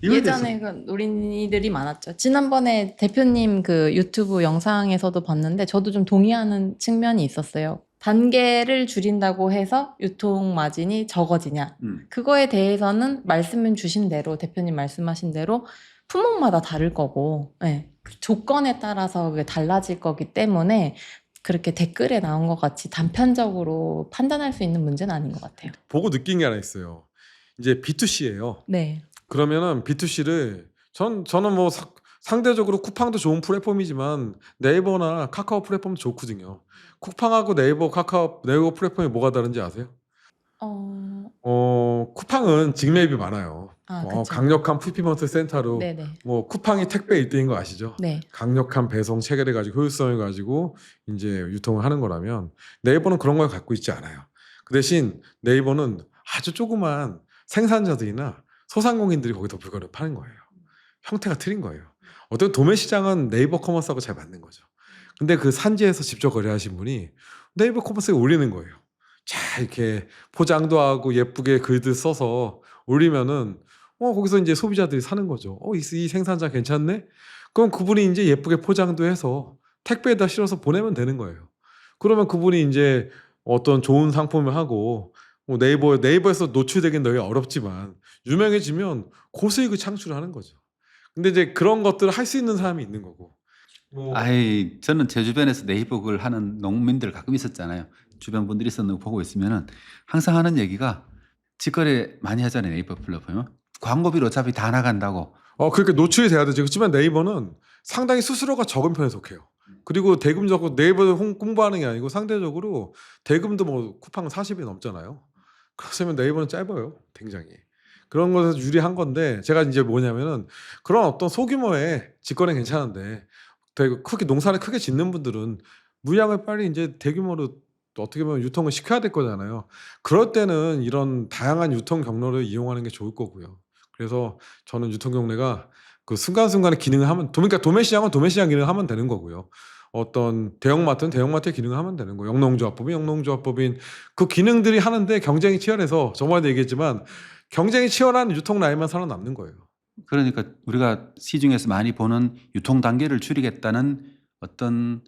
이거에 예전에 그 논의들이 많았죠. 지난번에 대표님 그 유튜브 영상에서도 봤는데 저도 좀 동의하는 측면이 있었어요. 단계를 줄인다고 해서 유통 마진이 적어지냐? 그거에 대해서는 말씀을 주신 대로, 대표님 말씀하신 대로 품목마다 다를 거고, 네, 조건에 따라서 그게 달라질 거기 때문에 그렇게 댓글에 나온 것 같이 단편적으로 판단할 수 있는 문제는 아닌 것 같아요. 보고 느낀 게 하나 있어요. 이제 B2C예요. 네. 그러면은 B2C를 저는 뭐 상대적으로 쿠팡도 좋은 플랫폼이지만 네이버나 카카오 플랫폼도 좋거든요. 쿠팡하고 네이버 플랫폼이 뭐가 다른지 아세요? 쿠팡은 직매입이 많아요. 그쵸. 강력한 풀피먼트 센터로 네네. 뭐 쿠팡이 택배 1등인 거 아시죠? 네. 강력한 배송 체계를 가지고 효율성을 가지고 이제 유통을 하는 거라면 네이버는 그런 걸 갖고 있지 않아요. 그 대신 네이버는 아주 조그만 생산자들이나 소상공인들이 거기서 물건을 파는 거예요. 형태가 틀린 거예요. 어떤 도매시장은 네이버 커머스하고 잘 맞는 거죠. 근데 그 산지에서 직접 거래하신 분이 네이버 커머스에 올리는 거예요. 자, 이렇게 포장도 하고 예쁘게 글들 써서 올리면은 거기서 이제 소비자들이 사는 거죠. 이 생산자 괜찮네? 그럼 그분이 이제 예쁘게 포장도 해서 택배에다 실어서 보내면 되는 거예요. 그러면 그분이 이제 어떤 좋은 상품을 하고 네이버에서 노출되긴 되게 어렵지만 유명해지면 고수익을 창출하는 거죠. 근데 이제 그런 것들을 할 수 있는 사람이 있는 거고. 저는 제 주변에서 네이버 그걸 하는 농민들 가끔 있었잖아요. 주변 분들이 있었는 거 보고 있으면은 항상 하는 얘기가 직거래 많이 하잖아요. 네이버 플랫폼은 광고비로 어차피 다 나간다고. 그렇게 노출이 돼야 되죠. 그렇지만 네이버는 상당히 수수료가 적은 편에 속해요. 그리고 대금적으로 네이버를 홍보하는 게 아니고 상대적으로 대금도 뭐 쿠팡은 40이 넘잖아요. 그렇다면 네이버는 짧아요. 굉장히. 그런 것에서 유리한 건데, 제가 이제 뭐냐면은 그런 어떤 소규모의 직거래 괜찮은데 되게 농사를 크게 짓는 분들은 물량을 빨리 이제 대규모로 또 어떻게 보면 유통을 시켜야 될 거잖아요. 그럴 때는 이런 다양한 유통 경로를 이용하는 게 좋을 거고요. 그래서 저는 유통 경로가 그 순간순간에 기능을 하면, 그러니까 도매시장은 도매시장 기능을 하면 되는 거고요. 어떤 대형마트는 대형마트의 기능을 하면 되는 거예요. 영농조합법인 그 기능들이 하는데 경쟁이 치열해서 저번에도 얘기했지만 경쟁이 치열한 유통 라인만 살아남는 거예요. 그러니까 우리가 시중에서 많이 보는 유통 단계를 줄이겠다는 어떤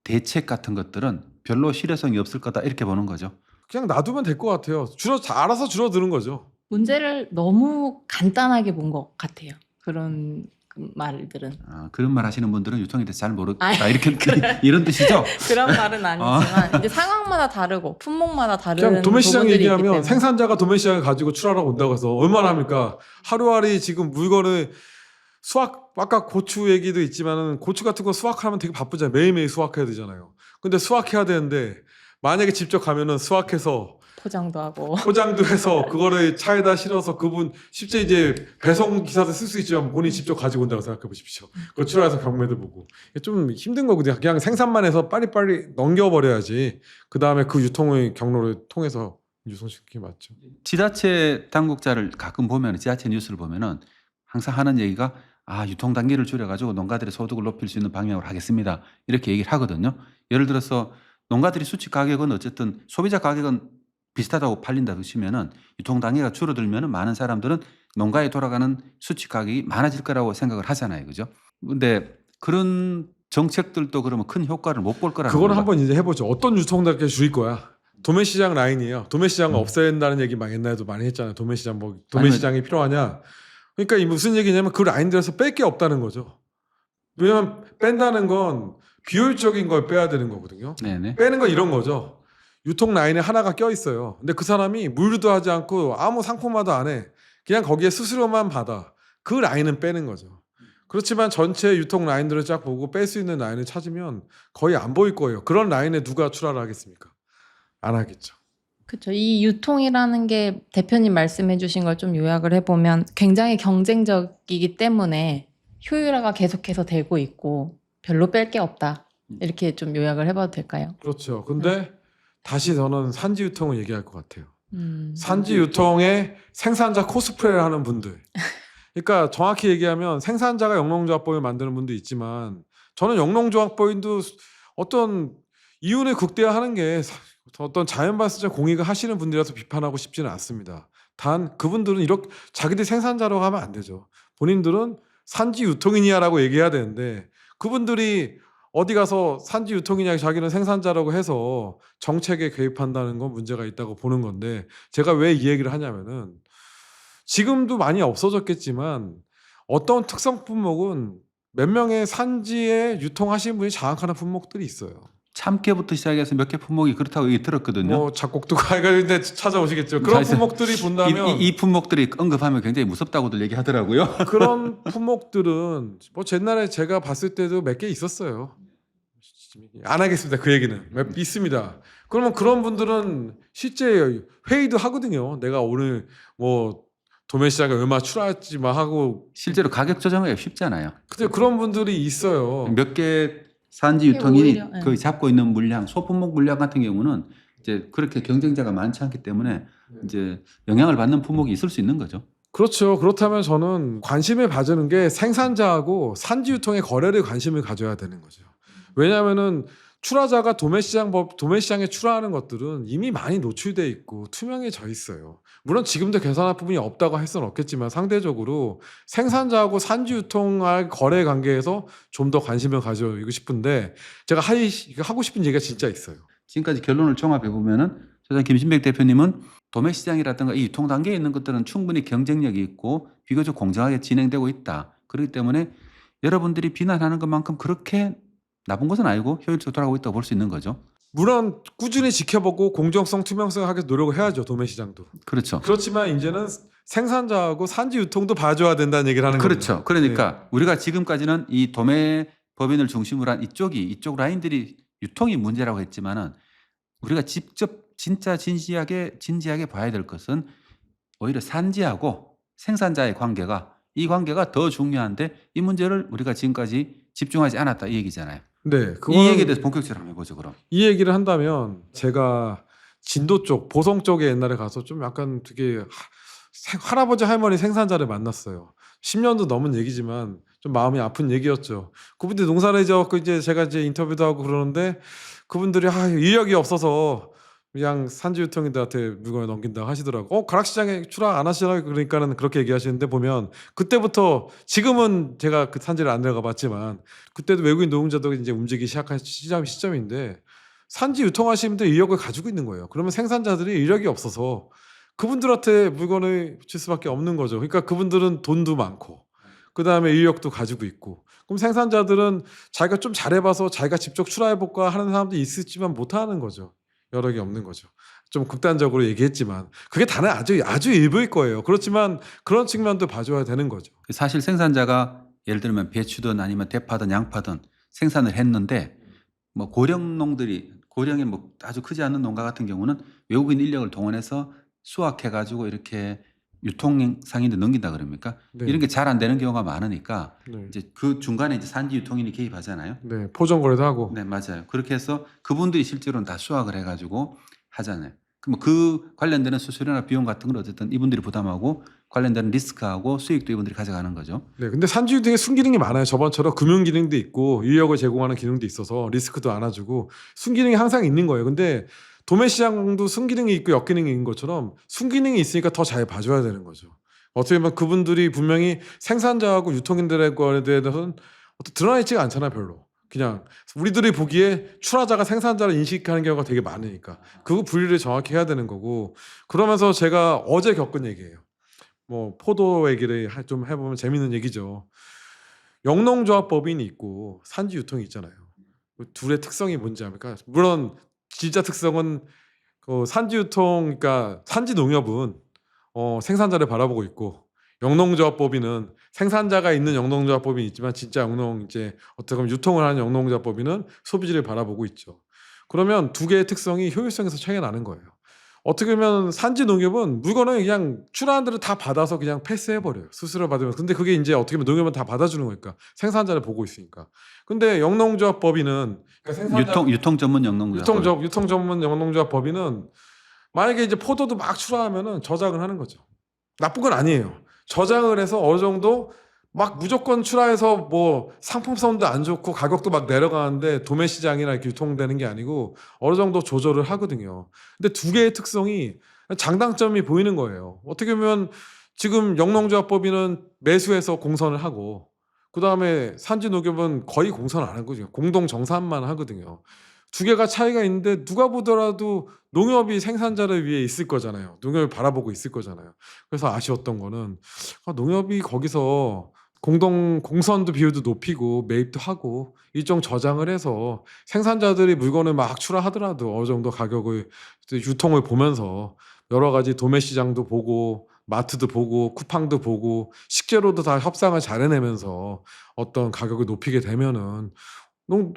대책 같은 것들은 별로 실효성이 없을 거다 이렇게 보는 거죠. 그냥 놔두면 될 것 같아요. 알아서 줄어드는 거죠. 문제를 너무 간단하게 본 것 같아요. 그런 말들은. 그런 말 하시는 분들은 유통에 대해서 잘 모르겠다 이렇게 이런 뜻이죠? 그런 말은 아니지만 이제 상황마다 다르고 품목마다 다른 그냥 도매시장 부분들이 있기 얘기하면 때문에. 생산자가 도매시장을 가지고 출하러 온다고 해서 얼마나 합니까? 하루하루 지금 물건을 아까 고추 얘기도 있지만은 고추 같은 거 수확하면 되게 바쁘잖아요. 매일매일 수확해야 되잖아요. 근데 수확해야 되는데 만약에 직접 가면은 수확해서 포장도 하고. 포장도 해서 그거를 차에다 실어서 그분 실제 이제 배송 기사도 쓸 수 있지만 본인이 직접 가지고 온다고 생각해 보십시오. 그거 출하해서 경매도 보고 이게 좀 힘든 거거든요. 그냥 생산만 해서 빨리빨리 넘겨버려야지 그 다음에 그 유통의 경로를 통해서 유통시키는 게 맞죠. 지자체 당국자를 가끔 보면 지자체 뉴스를 보면은 항상 하는 얘기가 유통 단계를 줄여가지고 농가들의 소득을 높일 수 있는 방향으로 하겠습니다. 이렇게 얘기를 하거든요. 예를 들어서 농가들이 수치 가격은 어쨌든 소비자 가격은 비슷하다고 팔린다고 치면은 유통 단계가 줄어들면은 많은 사람들은 농가에 돌아가는 수치 가격이 많아질 거라고 생각을 하잖아요. 그죠? 근데 그런 정책들도 그러면 큰 효과를 못 볼 거라는 그거는 건가? 한번 이제 해보죠. 어떤 유통단계 줄일 거야. 도매시장 라인이에요. 도매시장을 없애야 된다는 얘기 막 옛날에도 많이 했잖아요. 도매시장 도매시장이 필요하냐. 그러니까 이 무슨 얘기냐면 그 라인들에서 뺄 게 없다는 거죠. 왜냐면 뺀다는 건 비효율적인 걸 빼야 되는 거거든요. 네네. 빼는 건 이런 거죠. 유통 라인에 하나가 껴 있어요. 근데 그 사람이 물류도 하지 않고 아무 상품화도 안 해. 그냥 거기에 수수료만 받아. 그 라인은 빼는 거죠. 그렇지만 전체 유통 라인들을 쫙 보고 뺄 수 있는 라인을 찾으면 거의 안 보일 거예요. 그런 라인에 누가 출하를 하겠습니까? 안 하겠죠. 그렇죠. 이 유통이라는 게 대표님 말씀해 주신 걸 좀 요약을 해보면 굉장히 경쟁적이기 때문에 효율화가 계속해서 되고 있고 별로 뺄 게 없다. 이렇게 좀 요약을 해봐도 될까요? 그렇죠. 근데 다시 저는 산지 유통을 얘기할 것 같아요. 음. 산지 유통에 생산자 코스프레를 하는 분들. 그러니까 정확히 얘기하면 생산자가 영농조합법을 만드는 분도 있지만 저는 영농조합법인도 어떤 이윤을 극대화하는 게 어떤 자연발생적 공익을 하시는 분들이라서 비판하고 싶지는 않습니다. 단 그분들은 이렇게 자기들이 생산자라고 하면 안 되죠. 본인들은 산지 유통인이야라고 얘기해야 되는데 그분들이 어디 가서 산지 유통이냐 자기는 생산자라고 해서 정책에 개입한다는 건 문제가 있다고 보는 건데 제가 왜 이 얘기를 하냐면은 지금도 많이 없어졌겠지만 어떤 특성 품목은 몇 명의 산지에 유통하시는 분이 장악하는 품목들이 있어요. 참깨부터 시작해서 몇 개 품목이 그렇다고 얘기 들었거든요. 뭐 작곡도 가이가는데 찾아오시겠죠. 그런 사실 품목들이 본다면 이 품목들이 언급하면 굉장히 무섭다고들 얘기하더라고요. 그런 품목들은 뭐 옛날에 제가 봤을 때도 몇 개 있었어요. 안 하겠습니다. 그 얘기는 있습니다. 그러면 그런 분들은 실제 회의도 하거든요. 내가 오늘 뭐 도매시장에 얼마 출하했지 마 하고 실제로 가격 조정하기가 쉽잖아요. 근데 그런 분들이 있어요. 몇 개 산지 이게 유통이 오히려, 네. 거의 잡고 있는 물량, 소품목 물량 같은 경우는 이제 그렇게 경쟁자가 많지 않기 때문에 이제 영향을 받는 품목이 있을 수 있는 거죠. 그렇죠. 그렇다면 저는 관심을 가지는 게 생산자하고 산지 유통의 거래를 관심을 가져야 되는 거죠. 왜냐하면은 출하자가 도매시장에 출하하는 것들은 이미 많이 노출돼 있고 투명해져 있어요. 물론 지금도 개선할 부분이 없다고 할 수는 없겠지만 상대적으로 생산자하고 산지 유통할 거래 관계에서 좀 더 관심을 가지고 싶은데 제가 하고 싶은 얘기가 진짜 있어요. 지금까지 결론을 종합해 보면은 저자 김신백 대표님은 도매시장이라든가 이 유통 단계에 있는 것들은 충분히 경쟁력이 있고 비교적 공정하게 진행되고 있다. 그렇기 때문에 여러분들이 비난하는 것만큼 그렇게 나쁜 것은 아니고 효율적으로 돌아가고 있다고 볼 수 있는 거죠. 물론 꾸준히 지켜보고 공정성, 투명성을 하기 위해서 노력을 해야죠. 도매시장도. 그렇죠. 그렇지만 이제는 생산자하고 산지 유통도 봐줘야 된다는 얘기를 하는 거죠. 그렇죠. 그러니까 우리가 지금까지는 이 도매 법인을 중심으로 한 이쪽 라인들이 유통이 문제라고 했지만은 우리가 직접 진짜 진지하게 봐야 될 것은 오히려 산지하고 생산자의 이 관계가 더 중요한데 이 문제를 우리가 지금까지 집중하지 않았다 이 얘기잖아요. 네, 이 얘기에 대해서 본격적으로 한번 해보죠. 그럼. 이 얘기를 한다면 제가 진도 쪽, 보성 쪽에 옛날에 가서 좀 약간 되게 할아버지 할머니 생산자를 만났어요. 10년도 넘은 얘기지만 좀 마음이 아픈 얘기였죠. 그분들이 농사를 지어갖고 이제 제가 이제 인터뷰도 하고 그러는데 그분들이 인력이 없어서 그냥 산지 유통인들한테 물건을 넘긴다 하시더라고. 가락시장에 출하 안 하시라고 그러니까는 그렇게 얘기하시는데 보면 그때부터 지금은 제가 그 산지를 안 내려가 봤지만 그때도 외국인 노동자들이 이제 움직이기 시작한 시점인데 산지 유통하시는 분들 인력을 가지고 있는 거예요. 그러면 생산자들이 인력이 없어서 그분들한테 물건을 줄 수밖에 없는 거죠. 그러니까 그분들은 돈도 많고 그 다음에 인력도 가지고 있고 그럼 생산자들은 자기가 좀 잘해봐서 자기가 직접 출하해볼까 하는 사람도 있을지만 못하는 거죠. 여력이 없는 거죠. 좀 극단적으로 얘기했지만 그게 다는 아주 일부일 거예요. 그렇지만 그런 측면도 봐줘야 되는 거죠. 사실 생산자가 예를 들면 배추든 아니면 대파든 양파든 생산을 했는데 뭐 고령농들이 고령의 뭐 아주 크지 않은 농가 같은 경우는 외국인 인력을 동원해서 수확해 가지고 이렇게 유통 상인들 넘긴다 그럽니까? 네. 이런 게 잘 안 되는 경우가 많으니까 네. 이제 그 중간에 이제 산지 유통인이 개입하잖아요. 네, 포장 거래도 하고. 네, 맞아요. 그렇게 해서 그분들이 실제로는 다 수확을 해 가지고 하잖아요. 그럼 그 관련되는 수수료나 비용 같은 걸 어쨌든 이분들이 부담하고 관련되는 리스크하고 수익도 이분들이 가져가는 거죠. 네, 근데 산지유 등에 순기능이 많아요. 저번처럼 금융 기능도 있고 인력을 제공하는 기능도 있어서 리스크도 안아주고 순기능이 항상 있는 거예요. 근데 도매 시장도 순기능이 있고 역기능이 있는 것처럼 순기능이 있으니까 더 잘 봐줘야 되는 거죠. 어떻게 보면 그분들이 분명히 생산자하고 유통인들에 대해서는 드러나 있지가 않잖아요, 별로. 그냥 우리들이 보기에 출하자가 생산자를 인식하는 경우가 되게 많으니까 그 분리를 정확히 해야 되는 거고. 그러면서 제가 어제 겪은 얘기예요. 뭐 포도 얘기를 좀 해보면 재밌는 얘기죠. 영농조합법인이 있고 산지 유통이 있잖아요. 그 둘의 특성이 뭔지 압니까? 물론 진짜 특성은 그 산지 유통, 그러니까 산지 농협은 생산자를 바라보고 있고 영농조합법인은 생산자가 있는 영농조합법인이 있지만 진짜 이제 어떻게 보면 유통을 하는 영농조합법인은 소비자를 바라보고 있죠. 그러면 두 개의 특성이 효율성에서 차이가 나는 거예요. 어떻게 보면 산지 농협은 물건을 그냥 출하한 대로 다 받아서 그냥 패스해 버려요. 수수료 받으면서. 근데 그게 이제 어떻게 보면 농협은 다 받아주는 거니까 생산자를 보고 있으니까. 근데 영농조합법인은 그러니까 유통 전문 영농조합. 유통 전문 영농조합법인은 만약에 이제 포도도 막 출하하면은 저장을 하는 거죠. 나쁜 건 아니에요. 저장을 해서 어느 정도 막 무조건 출하해서 뭐 상품성도 안 좋고 가격도 막 내려가는데 도매 시장이나 이렇게 유통되는 게 아니고 어느 정도 조절을 하거든요. 근데 두 개의 특성이 장단점이 보이는 거예요. 어떻게 보면 지금 영농조합법인은 매수해서 공선을 하고 그다음에 산지농협은 거의 공선 안 하거든요. 공동 정산만 하거든요. 두 개가 차이가 있는데 누가 보더라도 농협이 생산자를 위해 있을 거잖아요. 농협을 바라보고 있을 거잖아요. 그래서 아쉬웠던 거는 농협이 거기서 공선도 비율도 높이고 매입도 하고 일정 저장을 해서 생산자들이 물건을 막 출하하더라도 어느 정도 가격을 유통을 보면서 여러 가지 도매 시장도 보고 마트도 보고 쿠팡도 보고 식재료도 다 협상을 잘 해내면서 어떤 가격을 높이게 되면은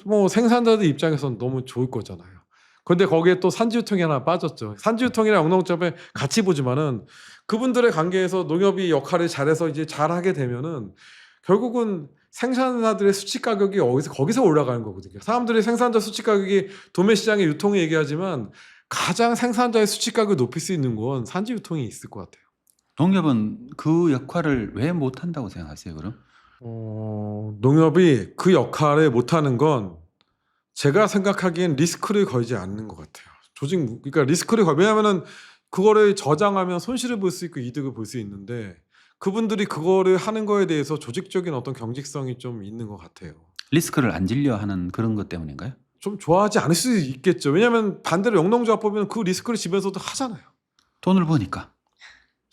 뭐 생산자들 입장에서는 너무 좋을 거잖아요. 근데 거기에 또 산지유통이 하나 빠졌죠. 산지유통이랑 영농조합에 같이 보지만은 그분들의 관계에서 농협이 역할을 잘해서 이제 잘하게 되면은 결국은 생산자들의 수치 가격이 거기서 올라가는 거거든요. 사람들이 생산자 수치 가격이 도매 시장의 유통을 얘기하지만 가장 생산자의 수치 가격을 높일 수 있는 건 산지유통이 있을 것 같아요. 농협은 그 역할을 왜 못한다고 생각하세요, 그럼? 농협이 그 역할을 못하는 건 제가 생각하기엔 리스크를 걸지 않는 것 같아요. 그러니까 리스크를 왜냐하면은 그거를 저장하면 손실을 볼 수 있고 이득을 볼 수 있는데 그분들이 그거를 하는 거에 대해서 조직적인 어떤 경직성이 좀 있는 것 같아요. 리스크를 안 질려 하는 그런 것 때문인가요? 좀 좋아하지 않을 수 있겠죠. 왜냐하면 반대로 영농조합법인은 그 리스크를 지면서도 하잖아요. 돈을 버니까.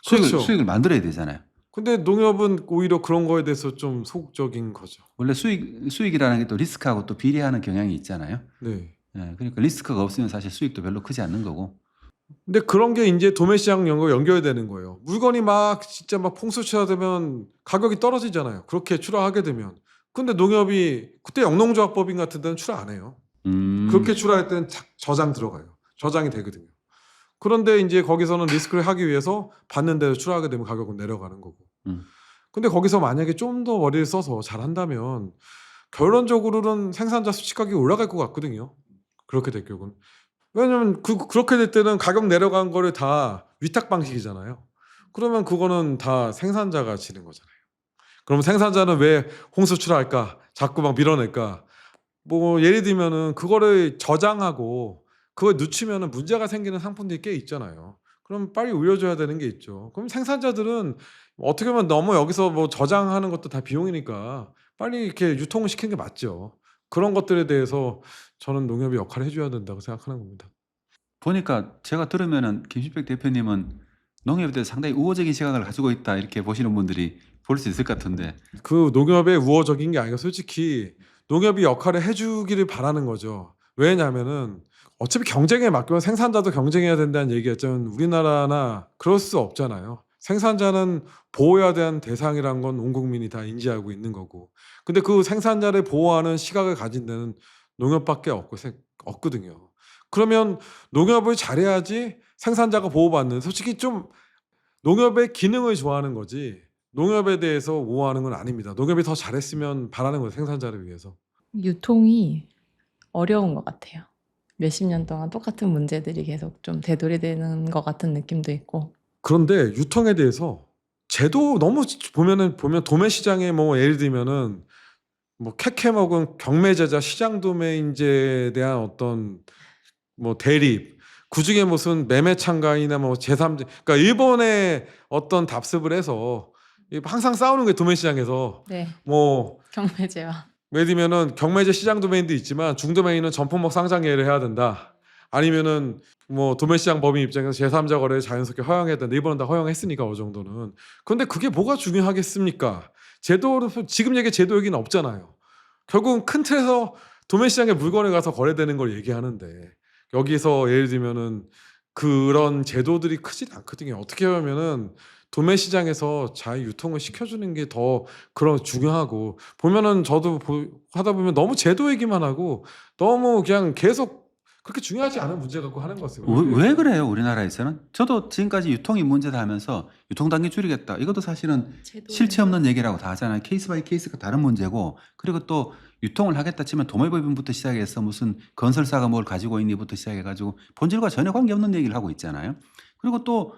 그렇죠. 수익을 만들어야 되잖아요. 근데 농협은 오히려 그런 거에 대해서 좀 소극적인 거죠. 원래 수익이라는 게 또 리스크하고 또 비례하는 경향이 있잖아요. 네. 예, 그러니까 리스크가 없으면 사실 수익도 별로 크지 않는 거고. 근데 그런 게 이제 도매시장 연결되는 거예요. 물건이 막 진짜 막 풍수출하되면 가격이 떨어지잖아요. 그렇게 출하하게 되면. 근데 농협이 그때 영농조합법인 같은 데는 출하 안 해요. 그렇게 출하할 때는 저장 들어가요. 저장이 되거든요. 그런데 이제 거기서는 리스크를 하기 위해서 받는 대로 출하하게 되면 가격은 내려가는 거고. 근데 거기서 만약에 좀 더 머리를 써서 잘한다면 결론적으로는 생산자 수치 가격이 올라갈 것 같거든요. 그렇게 될 경우는. 왜냐면 그렇게 될 때는 가격 내려간 거를 다 위탁 방식이잖아요. 그러면 그거는 다 생산자가 지는 거잖아요. 그럼 생산자는 왜 홍수출할까? 자꾸 막 밀어낼까? 뭐 예를 들면은 그거를 저장하고 그걸 늦추면은 문제가 생기는 상품들이 꽤 있잖아요. 그럼 빨리 올려줘야 되는 게 있죠. 그럼 생산자들은 어떻게 보면 너무 여기서 뭐 저장하는 것도 다 비용이니까 빨리 이렇게 유통을 시키는 게 맞죠. 그런 것들에 대해서 저는 농협이 역할을 해줘야 된다고 생각하는 겁니다. 보니까 제가 들으면은 김신백 대표님은 농협에 대해서 상당히 우호적인 시각을 가지고 있다 이렇게 보시는 분들이 볼 수 있을 것 같은데. 그 농협의 우호적인 게 아니라 솔직히 농협이 역할을 해주기를 바라는 거죠. 왜냐하면은 어차피 경쟁에 맡기면 생산자도 경쟁해야 된다는 얘기였지만 우리나라나 그럴 수 없잖아요. 생산자는 보호해야 되는 대상이란 건 온 국민이 다 인지하고 있는 거고. 근데 그 생산자를 보호하는 시각을 가진 데는 농협밖에 없거든요. 그러면 농협을 잘해야지 생산자가 보호받는, 솔직히 좀 농협의 기능을 좋아하는 거지 농협에 대해서 우호하는 건 아닙니다. 농협이 더 잘했으면 바라는 거예요. 생산자를 위해서. 유통이 어려운 것 같아요. 몇십 년 동안 똑같은 문제들이 계속 좀 되돌이되는 것 같은 느낌도 있고. 그런데 유통에 대해서 제도 너무 보면 도매 시장에 뭐 예를 들면은 뭐 캐캐 먹은 경매제자 시장 도매인제에 대한 어떤 뭐 대립, 그중에 무슨 매매 참가이나 뭐 제3자, 그러니까 일본의 어떤 답습을 해서 항상 싸우는 게 도매 시장에서 네, 뭐 경매제와. 예를 들면은 경매제 시장 도매인도 있지만 중도매인은 전품목 상장 예외를 해야 된다. 아니면은 뭐 도매시장 법인 입장에서 제3자 거래를 자연스럽게 허용해야 된다. 일본은 다 허용했으니까 어느 정도는. 그런데 그게 뭐가 중요하겠습니까? 제도로 지금 얘기 제도 얘기는 없잖아요. 결국은 큰 틀에서 도매시장에 물건을 가서 거래되는 걸 얘기하는데 여기서 예를 들면은 그런 제도들이 크진 않거든요. 어떻게 보면은 도매시장에서 잘 유통을 시켜주는 게 더 그런 중요하고, 보면은 저도 하다 보면 너무 제도 얘기만 하고 너무 그냥 계속 그렇게 중요하지 않은 문제 갖고 하는 것 같아요. 왜 그래요 우리나라에서는? 저도 지금까지 유통이 문제다 하면서 유통 단계 줄이겠다. 이것도 사실은 실체 없는 얘기라고 다 하잖아요. 케이스 바이 케이스가 다른 문제고, 그리고 또 유통을 하겠다 치면 도매법인부터 시작해서 무슨 건설사가 뭘 가지고 있니부터 시작해가지고 본질과 전혀 관계없는 얘기를 하고 있잖아요. 그리고 또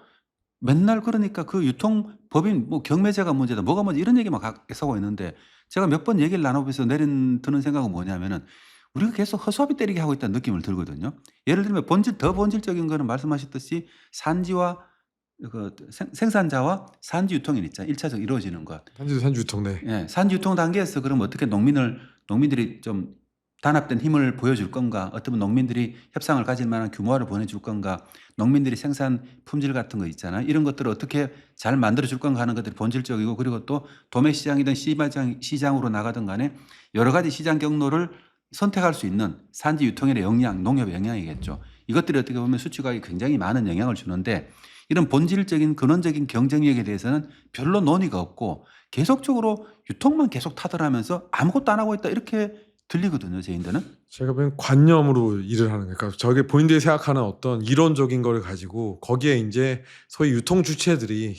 맨날 그러니까 그 유통법인 뭐 경매제가 문제다 뭐가 문제 이런 얘기만 계속 하고 있는데, 제가 몇 번 얘기를 나눠보면서 드는 생각은 뭐냐면은 우리가 계속 허수아비 때리게 하고 있다는 느낌을 들거든요. 예를 들면 더 본질적인 거는 말씀하셨듯이 산지와 그 생산자와 산지 유통인 있잖아요. 1차적 이루어지는 것. 산지 유통 네. 예, 산지 유통 단계에서 그럼 어떻게 농민들이 좀 단합된 힘을 보여줄 건가? 어떤 농민들이 협상을 가질 만한 규모화를 보내줄 건가? 농민들이 생산 품질 같은 거 있잖아요. 이런 것들을 어떻게 잘 만들어줄 건가 하는 것들이 본질적이고, 그리고 또 도매시장이든 시장으로 나가든 간에 여러 가지 시장 경로를 선택할 수 있는 산지 유통의 역량, 농협의 역량이겠죠. 이것들이 어떻게 보면 수출가격에 굉장히 많은 영향을 주는데, 이런 본질적인 근원적인 경쟁력에 대해서는 별로 논의가 없고 계속적으로 유통만 계속 타들하면서 아무것도 안 하고 있다 이렇게 들리거든요. 제인들은. 제가 보기엔 관념으로 일을 하는 거예요. 그러니까 저게 본인들이 생각하는 어떤 이론적인 거를 가지고 거기에 이제 소위 유통 주체들이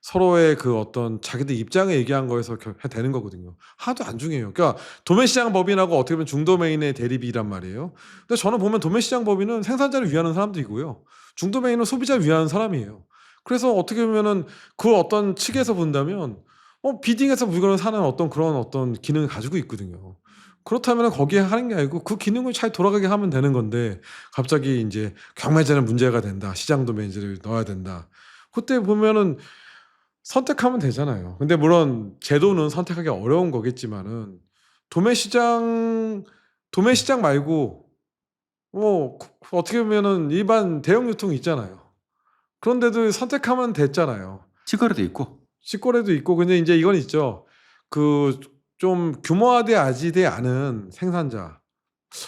서로의 그 어떤 자기들 입장을 얘기한 거에서 되는 거거든요. 하나도 안 중요해요. 그러니까 도매시장 법인하고 어떻게 보면 중도매인의 대립이란 말이에요. 근데 저는 보면 도매시장 법인은 생산자를 위하는 사람들이고요. 중도매인은 소비자를 위하는 사람이에요. 그래서 어떻게 보면은 그 어떤 측에서 본다면 비딩해서 물건을 사는 어떤 그런 어떤 기능을 가지고 있거든요. 그렇다면 거기에 하는 게 아니고 그 기능을 잘 돌아가게 하면 되는 건데, 갑자기 이제 경매제는 문제가 된다. 시장 도매인제를 넣어야 된다. 그때 보면은 선택하면 되잖아요. 근데 물론 제도는 선택하기 어려운 거겠지만은 도매시장 말고 뭐 어떻게 보면은 일반 대형 유통이 있잖아요. 그런데도 선택하면 됐잖아요. 직거래도 있고. 직거래도 있고. 근데 이제 이건 있죠. 그 좀 규모화되지 않은 생산자.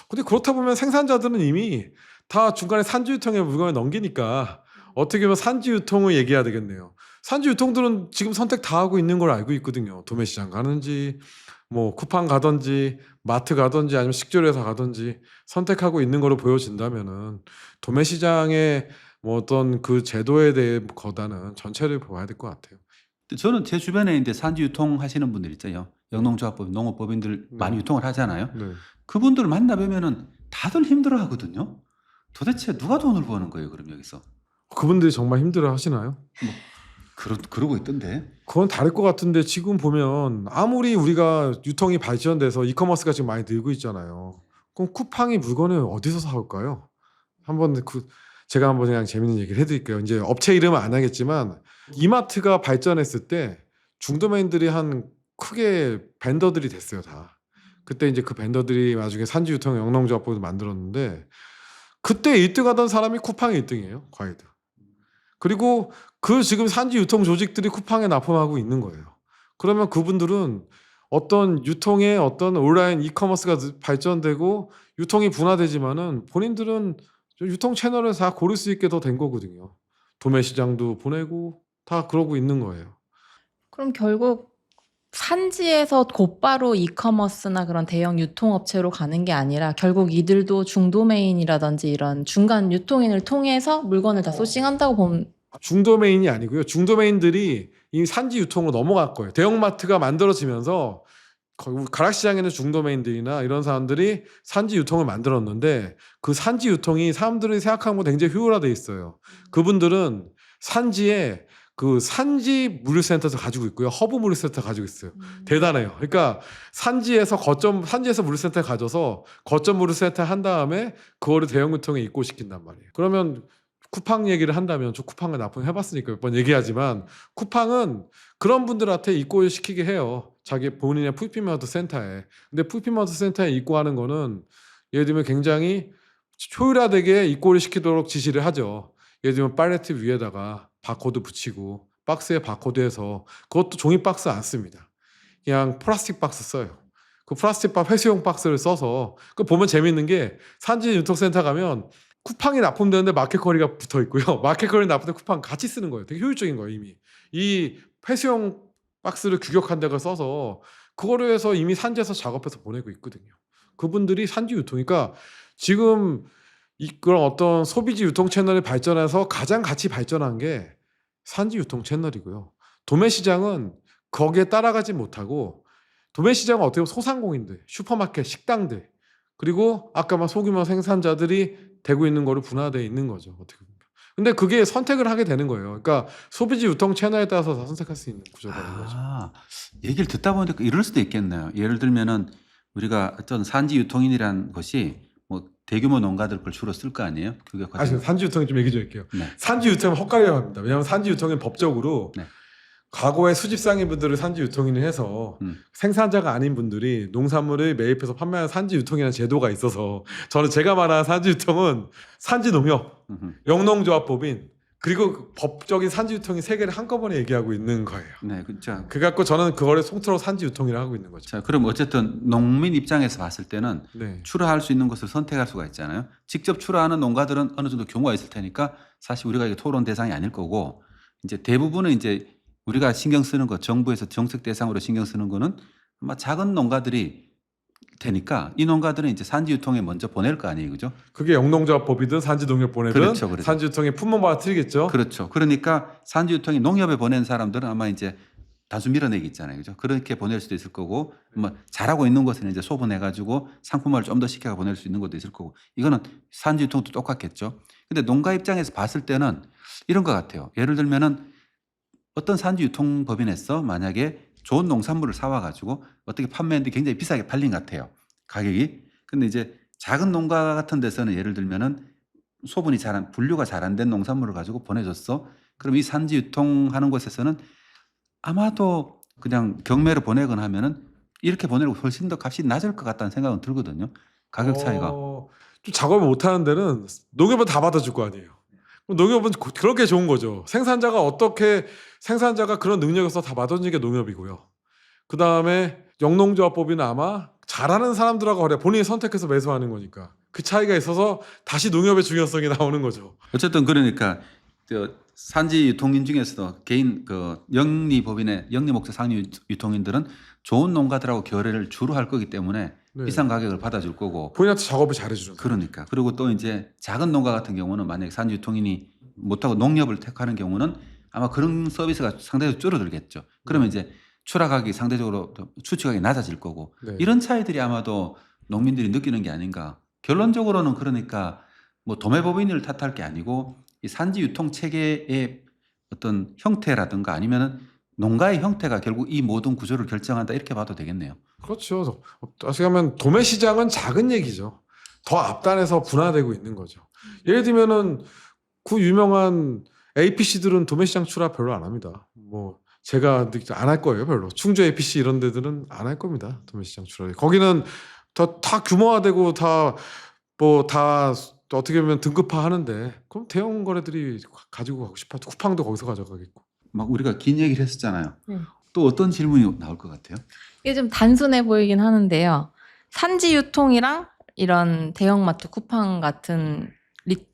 근데 그렇다 보면 생산자들은 이미 다 중간에 산지 유통에 물건을 넘기니까 어떻게 보면 산지 유통을 얘기해야 되겠네요. 산지 유통들은 지금 선택 다 하고 있는 걸 알고 있거든요. 도매시장 가는지 뭐 쿠팡 가든지 마트 가든지 아니면 식재료회사 가든지 선택하고 있는 거로 보여진다면은 도매시장의 뭐 어떤 그 제도에 대해 거다는 전체를 봐야 될 것 같아요. 저는 제 주변에 이제 산지 유통 하시는 분들 있잖아요. 영농조합법, 농업법인들 많이 네. 유통을 하잖아요. 네. 그분들 만나보면은 다들 힘들어 하거든요. 도대체 누가 돈을 버는 거예요, 그럼 여기서? 그분들이 정말 힘들어 하시나요? 그러고 있던데. 그건 다를 것 같은데, 지금 보면 아무리 우리가 유통이 발전돼서 이커머스가 지금 많이 늘고 있잖아요. 그럼 쿠팡이 물건을 어디서 사올까요? 제가 한번 그냥 재밌는 얘기를 해드릴게요. 이제 업체 이름은 안 하겠지만 이마트가 발전했을 때 중도매인들이 한 크게 벤더들이 됐어요, 다. 그때 이제 그 벤더들이 나중에 산지유통 영농조합법을 만들었는데, 그때 1등 하던 사람이 쿠팡이 1등이에요, 과이드. 그리고 그 지금 산지 유통 조직들이 쿠팡에 납품하고 있는 거예요. 그러면 그분들은 어떤 유통의 어떤 온라인 이커머스가 발전되고 유통이 분화되지만은 본인들은 유통 채널을 다 고를 수 있게 더 된 거거든요. 도매 시장도 보내고 다 그러고 있는 거예요. 그럼 결국 산지에서 곧바로 이커머스나 그런 대형 유통업체로 가는 게 아니라 결국 이들도 중도메인이라든지 이런 중간 유통인을 통해서 물건을 다 소싱한다고 보면 중도메인이 아니고요. 중도메인들이 이미 산지 유통으로 넘어갈 거예요. 대형마트가 만들어지면서 가락시장에는 중도메인들이나 이런 사람들이 산지 유통을 만들었는데 그 산지 유통이 사람들이 생각하는 것보다 굉장히 효율화돼 있어요. 그분들은 산지에 그 산지 물류센터에서 가지고 있고요. 허브 물류센터 가지고 있어요. 대단해요. 그러니까 산지에서 물류센터에 가져서 거점 물류센터에 한 다음에 그거를 대형 유통에 입고시킨단 말이에요. 그러면 쿠팡 얘기를 한다면 저 쿠팡을 납품해봤으니까 몇 번 얘기하지만 쿠팡은 그런 분들한테 입고시키게 해요. 자기 본인의 풀피마트 센터에. 근데 풀피마트 센터에 입고하는 거는 예를 들면 굉장히 효율화되게 입고를 시키도록 지시를 하죠. 예를 들면 팔레트 위에다가 바코드 붙이고 박스에 바코드해서 그것도 종이 박스 안 씁니다. 그냥 플라스틱 박스 써요. 그 플라스틱 회수용 박스를 써서 그 보면 재밌는 게 산지 유통센터 가면 쿠팡이 납품되는데 마켓커리가 붙어 있고요. 마켓커리 납품되는데 쿠팡 같이 쓰는 거예요. 되게 효율적인 거예요. 이미 이 회수용 박스를 규격한 데가 써서 그거를 해서 이미 산지에서 작업해서 보내고 있거든요. 그분들이 산지 유통이니까 지금 그런 어떤 소비지 유통 채널이 발전해서 가장 같이 발전한 게 산지 유통 채널이고요. 도매 시장은 거기에 따라가지 못하고 도매 시장은 어떻게 보면 소상공인들, 슈퍼마켓, 식당들 그리고 아까 막 소규모 생산자들이 되고 있는 거를 분화되어 있는 거죠. 어떻게 보면. 근데 그게 선택을 하게 되는 거예요. 그러니까 소비지 유통 채널에 따라서 다 선택할 수 있는 구조가 되는 거죠. 얘기를 듣다 보니까 이럴 수도 있겠네요. 예를 들면은 우리가 어떤 산지 유통인이라는 것이 뭐 대규모 농가들 걸 주로 쓸 거 아니에요? 그게 산지 유통에 좀 얘기 좀 할게요. 네. 산지 유통은 헛갈려야 합니다. 왜냐하면 산지 유통은 법적으로 네. 과거에 수집상인분들을 산지 유통인을 해서 생산자가 아닌 분들이 농산물을 매입해서 판매하는 산지 유통이라는 제도가 있어서 저는 제가 말하는 산지 유통은 산지 농협, 영농조합법인 그리고 법적인 산지 유통이 세 개를 한꺼번에 얘기하고 있는 거예요. 네, 그렇죠. 그 갖고 저는 그거를 통틀어 산지 유통이라고 하고 있는 거죠. 자, 그럼 어쨌든 농민 입장에서 봤을 때는 네. 출하할 수 있는 것을 선택할 수가 있잖아요. 직접 출하하는 농가들은 어느 정도 규모가 있을 테니까 사실 우리가 이게 토론 대상이 아닐 거고 이제 대부분은 이제 우리가 신경 쓰는 거 정부에서 정책 대상으로 신경 쓰는 거는 아마 작은 농가들이 되니까 이 농가들은 이제 산지 유통에 먼저 보낼 거 아니에요, 그죠? 그게 영농조합법이든 산지 농협 보내든 그렇죠, 그렇죠. 산지 유통의 품목마다 틀리겠죠. 그렇죠. 그러니까 산지 유통이 농협에 보낸 사람들은 아마 이제 단순 밀어내기 있잖아요, 그죠? 그렇게 보낼 수도 있을 거고, 뭐 잘하고 있는 것은 이제 소분해가지고 상품화를 좀 더 시켜서 보낼 수 있는 것도 있을 거고, 이거는 산지 유통도 똑같겠죠. 근데 농가 입장에서 봤을 때는 이런 것 같아요. 예를 들면은 어떤 산지 유통법인에서 만약에 좋은 농산물을 사와가지고 어떻게 판매했는데 굉장히 비싸게 팔린 것 같아요. 가격이. 근데 이제 작은 농가 같은 데서는 예를 들면은 소분이 분류가 잘 안 된 농산물을 가지고 보내줬어. 그럼 이 산지 유통하는 곳에서는 아마도 그냥 경매로 보내거나 하면은 이렇게 보내고 훨씬 더 값이 낮을 것 같다는 생각은 들거든요. 가격 차이가. 좀 작업을 못하는 데는 농협은 다 받아줄 거 아니에요. 그럼 농협은 그렇게 좋은 거죠. 생산자가 그런 능력이 없어 다 받아주는 게 농협이고요. 그 다음에 영농조합법인은 아마 잘하는 사람들하고 거래 본인이 선택해서 매수하는 거니까 그 차이가 있어서 다시 농협의 중요성이 나오는 거죠. 어쨌든 그러니까 산지 유통인 중에서도 개인 영리법인의 영리목적 상류 유통인들은 좋은 농가들하고 거래를 주로 할 거기 때문에 네. 비싼 가격을 받아줄 거고. 본인한테 작업을 잘해주는. 그러니까. 그리고 또 이제 작은 농가 같은 경우는 만약에 산지 유통인이 못하고 농협을 택하는 경우는 아마 그런 서비스가 상대적으로 줄어들겠죠. 그러면 이제 출하 가격이 상대적으로 추치 가격이 낮아질 거고. 네. 이런 차이들이 아마도 농민들이 느끼는 게 아닌가. 결론적으로는 그러니까 뭐 도매법인을 탓할 게 아니고 이 산지 유통 체계의 어떤 형태라든가 아니면은 농가의 형태가 결국 이 모든 구조를 결정한다 이렇게 봐도 되겠네요. 그렇죠. 어떻게 하면 도매 시장은 작은 얘기죠. 더 앞단에서 분화되고 있는 거죠. 예를 들면은 그 유명한 APC들은 도매 시장 출하 별로 안 합니다. 뭐 제가 안 할 거예요, 별로. 충주 APC 이런 데들은 안 할 겁니다. 도매 시장 출하. 거기는 다 규모화되고 다 어떻게 보면 등급화 하는데 그럼 대형 거래들이 가지고 가고 싶어. 쿠팡도 거기서 가져가겠고. 막 우리가 긴 얘기를 했었잖아요. 네. 또 어떤 질문이 나올 것 같아요? 이게 좀 단순해 보이긴 하는데요. 산지 유통이랑 이런 대형마트 쿠팡 같은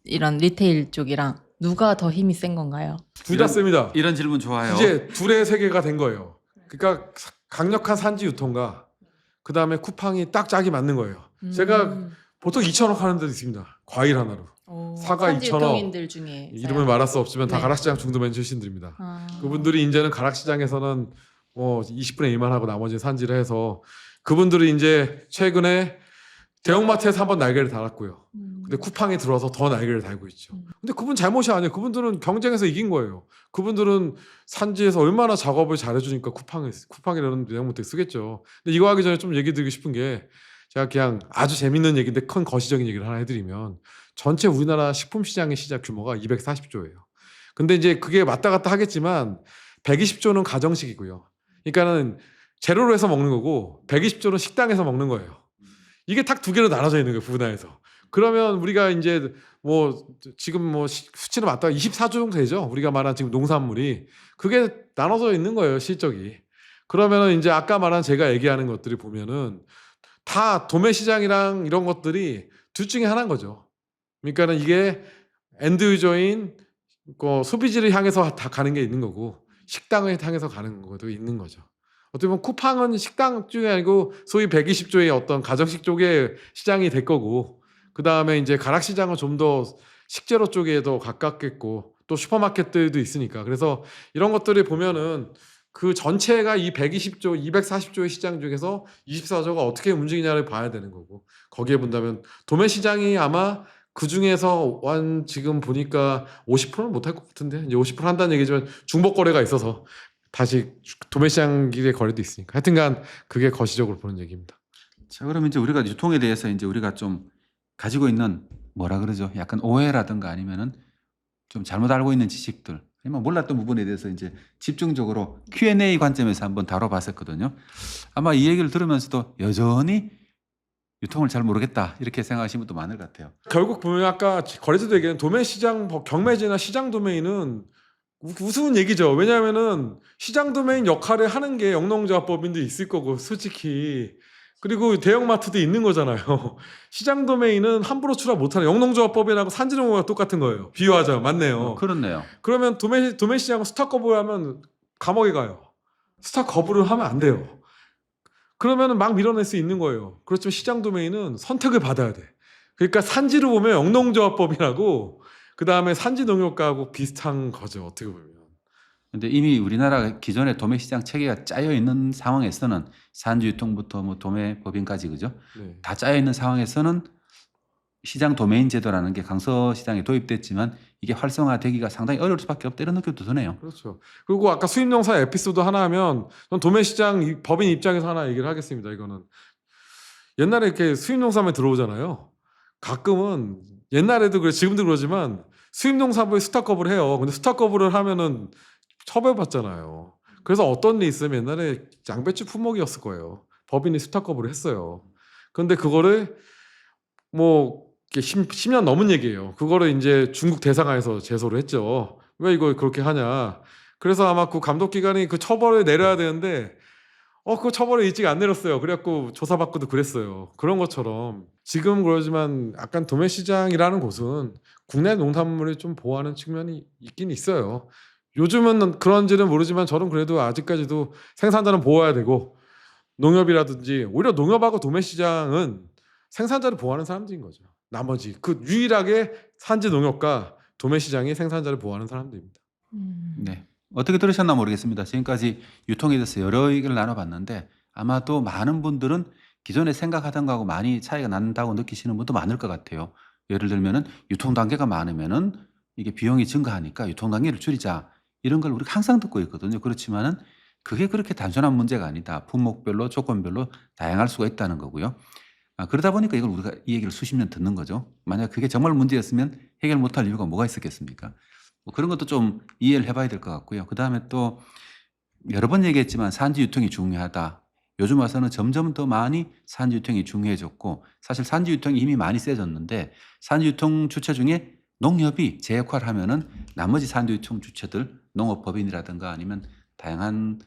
이런 리테일 쪽이랑 누가 더 힘이 센 건가요? 둘 다 셉니다. 이런 질문 좋아요. 이제 둘의 세계가 된 거예요. 그러니까 강력한 산지 유통과 그 다음에 쿠팡이 딱 짝이 맞는 거예요. 제가 보통 2,000원 하는 데도 있습니다. 과일 하나로. 사과 산지 2,000원. 유통인들 중에 이름을 말할 수 없지만 다 네. 가락시장 중도맨 출신들입니다. 아. 그분들이 이제는 가락시장에서는 뭐 20분의 1만 하고 나머지는 산지를 해서 그분들이 이제 최근에 대형마트에서 한번 날개를 달았고요. 근데 쿠팡에 들어와서 더 날개를 달고 있죠. 근데 그분 잘못이 아니에요. 그분들은 경쟁에서 이긴 거예요. 그분들은 산지에서 얼마나 작업을 잘해주니까 쿠팡이라는 대형마트에 쓰겠죠. 근데 이거 하기 전에 좀 얘기 드리고 싶은 게 제가 그냥 아주 재밌는 얘기인데 큰 거시적인 얘기를 하나 해드리면 전체 우리나라 식품 시장의 시장 규모가 240조예요. 근데 이제 그게 왔다 갔다 하겠지만 120조는 가정식이고요. 그러니까는 재료로 해서 먹는 거고 120조는 식당에서 먹는 거예요. 이게 딱 두 개로 나눠져 있는 거예요, 분야에서. 그러면 우리가 이제 뭐 지금 뭐 수치는 맞다가 24조 정도 되죠. 우리가 말한 지금 농산물이 그게 나눠져 있는 거예요, 실적이. 그러면은 이제 아까 말한 제가 얘기하는 것들이 보면은 다 도매 시장이랑 이런 것들이 둘 중에 하나인 거죠. 그러니까는 이게 엔드 유저인 소비지를 향해서 다 가는 게 있는 거고 식당을 향해서 가는 것도 있는 거죠. 어떻게 보면 쿠팡은 식당 쪽이 아니고 소위 120조의 어떤 가정식 쪽의 시장이 될 거고 그 다음에 이제 가락시장은 좀 더 식재료 쪽에 더 가깝겠고 또 슈퍼마켓들도 있으니까 그래서 이런 것들을 보면은 그 전체가 이 120조, 240조의 시장 중에서 24조가 어떻게 움직이냐를 봐야 되는 거고 거기에 본다면 도매 시장이 아마 그 중에서 지금 보니까 50%는 못할 것 같은데 이제 50% 한다는 얘기지만 중복 거래가 있어서 다시 도매 시장 길의 거래도 있으니까 하여튼간 그게 거시적으로 보는 얘기입니다. 자, 그러면 이제 우리가 유통에 대해서 이제 우리가 좀 가지고 있는 뭐라 그러죠? 약간 오해라든가 아니면은 좀 잘못 알고 있는 지식들 아니면 몰랐던 부분에 대해서 이제 집중적으로 Q&A 관점에서 한번 다뤄봤었거든요. 아마 이 얘기를 들으면서도 여전히 유통을 잘 모르겠다 이렇게 생각하시는 분도 많을 것 같아요. 결국 보면 아까 거래처도 얘기한 도매 시장 경매지나 시장 도메인은 우스운 얘기죠. 왜냐하면은 시장 도메인 역할을 하는 게 영농조합법인도 있을 거고 솔직히 그리고 대형마트도 있는 거잖아요. 시장 도메인은 함부로 출합 못하는 영농조합법인하고 산지농업과 똑같은 거예요. 비유하자 맞네요. 그렇네요. 그러면 도매 시장은 스탁 거부를 하면 감옥에 가요. 스탁 거부를 하면 안 돼요. 그러면 막 밀어낼 수 있는 거예요. 그렇지만 시장 도메인은 선택을 받아야 돼. 그러니까 산지로 보면 영농조합법이라고 그 다음에 산지농협과하고 비슷한 거죠. 어떻게 보면. 근데 이미 우리나라 기존의 도매 시장 체계가 짜여 있는 상황에서는 산지 유통부터 뭐 도매 법인까지 그죠? 네. 다 짜여 있는 상황에서는 시장 도메인 제도라는 게 강서 시장에 도입됐지만 이게 활성화되기가 상당히 어려울 수밖에 없다 이런 느낌도 드네요. 그렇죠. 그리고 아까 수입농사 에피소드 하나 하면 전 도매 시장 법인 입장에서 하나 얘기를 하겠습니다. 이거는 옛날에 이렇게 수입농산물 들어오잖아요. 가끔은 옛날에도 그래 지금도 그러지만 수입농산물 스탁 거부를 해요. 근데 스탁 거부를 하면은 처벌받잖아요. 그래서 어떤 일이 있으면 옛날에 양배추 품목이었을 거예요. 법인이 스탁 거부를 했어요. 근데 그거를 뭐 10년 넘은 얘기예요. 그거를 이제 중국 대사관에서 제소를 했죠. 왜 이걸 그렇게 하냐. 그래서 아마 그 감독기관이 그 처벌을 내려야 되는데 그 처벌을 일찍 안 내렸어요. 그래갖고 조사받고도 그랬어요. 그런 것처럼 지금 그러지만 약간 도매 시장이라는 곳은 국내 농산물을 좀 보호하는 측면이 있긴 있어요. 요즘은 그런지는 모르지만 저는 그래도 아직까지도 생산자는 보호해야 되고 농협이라든지 오히려 농협하고 도매 시장은 생산자를 보호하는 사람들인 거죠. 나머지 그 유일하게 산지 농협과 도매 시장이 생산자를 보호하는 사람들입니다. 네. 어떻게 들으셨나 모르겠습니다. 지금까지 유통에 대해서 여러 얘기를 나눠봤는데 아마도 많은 분들은 기존에 생각하던 거하고 많이 차이가 난다고 느끼시는 분도 많을 것 같아요. 예를 들면은 유통 단계가 많으면은 이게 비용이 증가하니까 유통 단계를 줄이자 이런 걸 우리가 항상 듣고 있거든요. 그렇지만은 그게 그렇게 단순한 문제가 아니다. 품목별로 조건별로 다양할 수가 있다는 거고요. 그러다 보니까 이걸 우리가 이 얘기를 수십 년 듣는 거죠. 만약 그게 정말 문제였으면 해결 못할 이유가 뭐가 있었겠습니까? 뭐 그런 것도 좀 이해를 해봐야 될 것 같고요. 그 다음에 또 여러 번 얘기했지만 산지 유통이 중요하다. 요즘 와서는 점점 더 많이 산지 유통이 중요해졌고 사실 산지 유통이 이미 많이 세졌는데 산지 유통 주체 중에 농협이 제 역할을 하면은 나머지 산지 유통 주체들 농업법인이라든가 아니면 다양한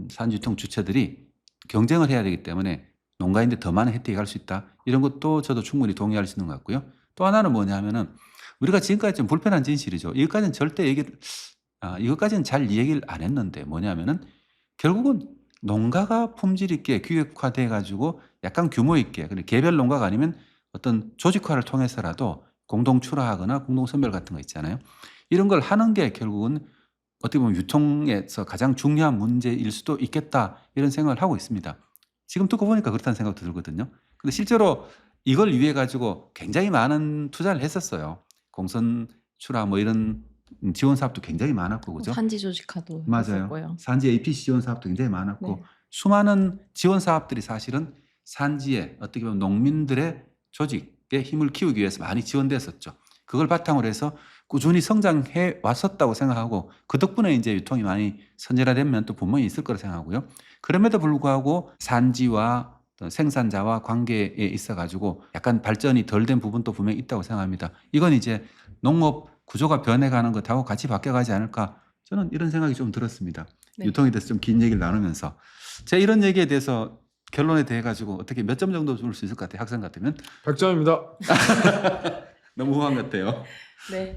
산지 유통 주체들이 경쟁을 해야 되기 때문에 농가인데 더 많은 혜택이 갈 수 있다. 이런 것도 저도 충분히 동의할 수 있는 것 같고요. 또 하나는 뭐냐면은 우리가 지금까지 좀 불편한 진실이죠. 이것까지는 잘 얘기를 안 했는데 뭐냐면은 결국은 농가가 품질 있게 규격화돼 가지고 약간 규모 있게 근데 개별 농가가 아니면 어떤 조직화를 통해서라도 공동 출하하거나 공동 선별 같은 거 있잖아요. 이런 걸 하는 게 결국은 어떻게 보면 유통에서 가장 중요한 문제일 수도 있겠다 이런 생각을 하고 있습니다. 지금 듣고 보니까 그렇다는 생각도 들거든요. 근데 실제로 이걸 위해 가지고 굉장히 많은 투자를 했었어요. 공선 출하 뭐 이런 지원 사업도 굉장히 많았고 그죠? 산지 조직화도 맞아요. 했었고요. 산지 APC 지원 사업도 굉장히 많았고 네. 수많은 지원 사업들이 사실은 산지에 어떻게 보면 농민들의 조직의 힘을 키우기 위해서 많이 지원됐었죠. 그걸 바탕으로 해서 꾸준히 성장해 왔었다고 생각하고 그 덕분에 이제 유통이 많이 선진화된 면도 분명히 있을 거라 생각하고요. 그럼에도 불구하고 산지와 어떤 생산자와 관계에 있어 가지고 약간 발전이 덜 된 부분도 분명히 있다고 생각합니다. 이건 이제 농업 구조가 변해가는 것하고 같이 바뀌어가지 않을까 저는 이런 생각이 좀 들었습니다. 네. 유통에 대해서 좀 긴 얘기를 나누면서 제가 이런 얘기에 대해서 결론에 대해 가지고 어떻게 몇 점 정도 줄 수 있을 것 같아요. 학생 같으면 100점입니다. 너무 후한 것 같아요. 네.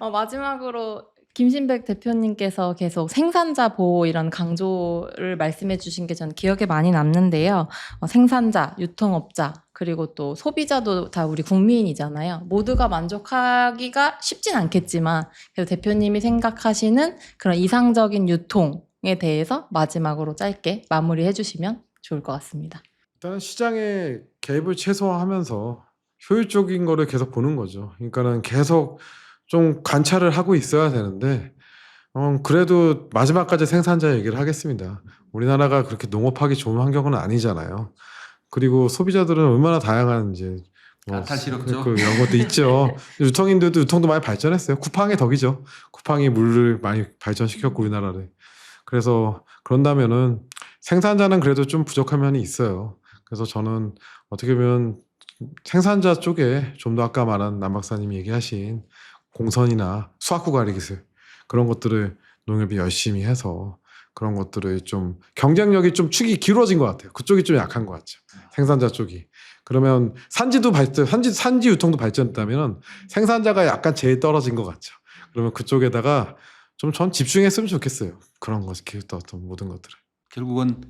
마지막으로 김신백 대표님께서 계속 생산자 보호 이런 강조를 말씀해 주신 게 저는 기억에 많이 남는데요. 생산자, 유통업자, 그리고 또 소비자도 다 우리 국민이잖아요. 모두가 만족하기가 쉽진 않겠지만 그래서 대표님이 생각하시는 그런 이상적인 유통에 대해서 마지막으로 짧게 마무리해 주시면 좋을 것 같습니다. 일단은 시장에 개입을 최소화하면서 효율적인 거를 계속 보는 거죠. 그러니까는 계속 좀 관찰을 하고 있어야 되는데 그래도 마지막까지 생산자 얘기를 하겠습니다. 우리나라가 그렇게 농업하기 좋은 환경은 아니잖아요. 그리고 소비자들은 얼마나 다양한 이제 까탈스럽죠. 이런 것도 있죠. 유통인들도 유통도 많이 발전했어요. 쿠팡의 덕이죠. 쿠팡이 물을 많이 발전시켰고 우리나라를. 그래서 그런다면은 생산자는 그래도 좀 부족한 면이 있어요. 그래서 저는 어떻게 보면 생산자 쪽에 좀 더 아까 말한 남 박사님이 얘기하신 공선이나 수확후 관리 기술 그런 것들을 농협이 열심히 해서 그런 것들을 좀 경쟁력이 좀 축이 기울어진 것 같아요. 그쪽이 좀 약한 것 같죠. 생산자 쪽이. 그러면 산지도 발전, 산지 유통도 발전했다면 생산자가 약간 제일 떨어진 것 같죠. 그러면 그쪽에다가 좀 전 집중했으면 좋겠어요. 그런 것, 어떤 모든 것들을. 결국은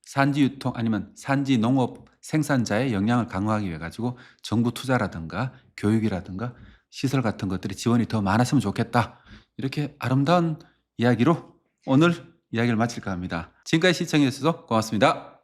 산지 유통 아니면 산지 농업 생산자의 역량을 강화하기 위해 가지고 정부 투자라든가 교육이라든가 시설 같은 것들이 지원이 더 많았으면 좋겠다. 이렇게 아름다운 이야기로 오늘 이야기를 마칠까 합니다. 지금까지 시청해 주셔서 고맙습니다.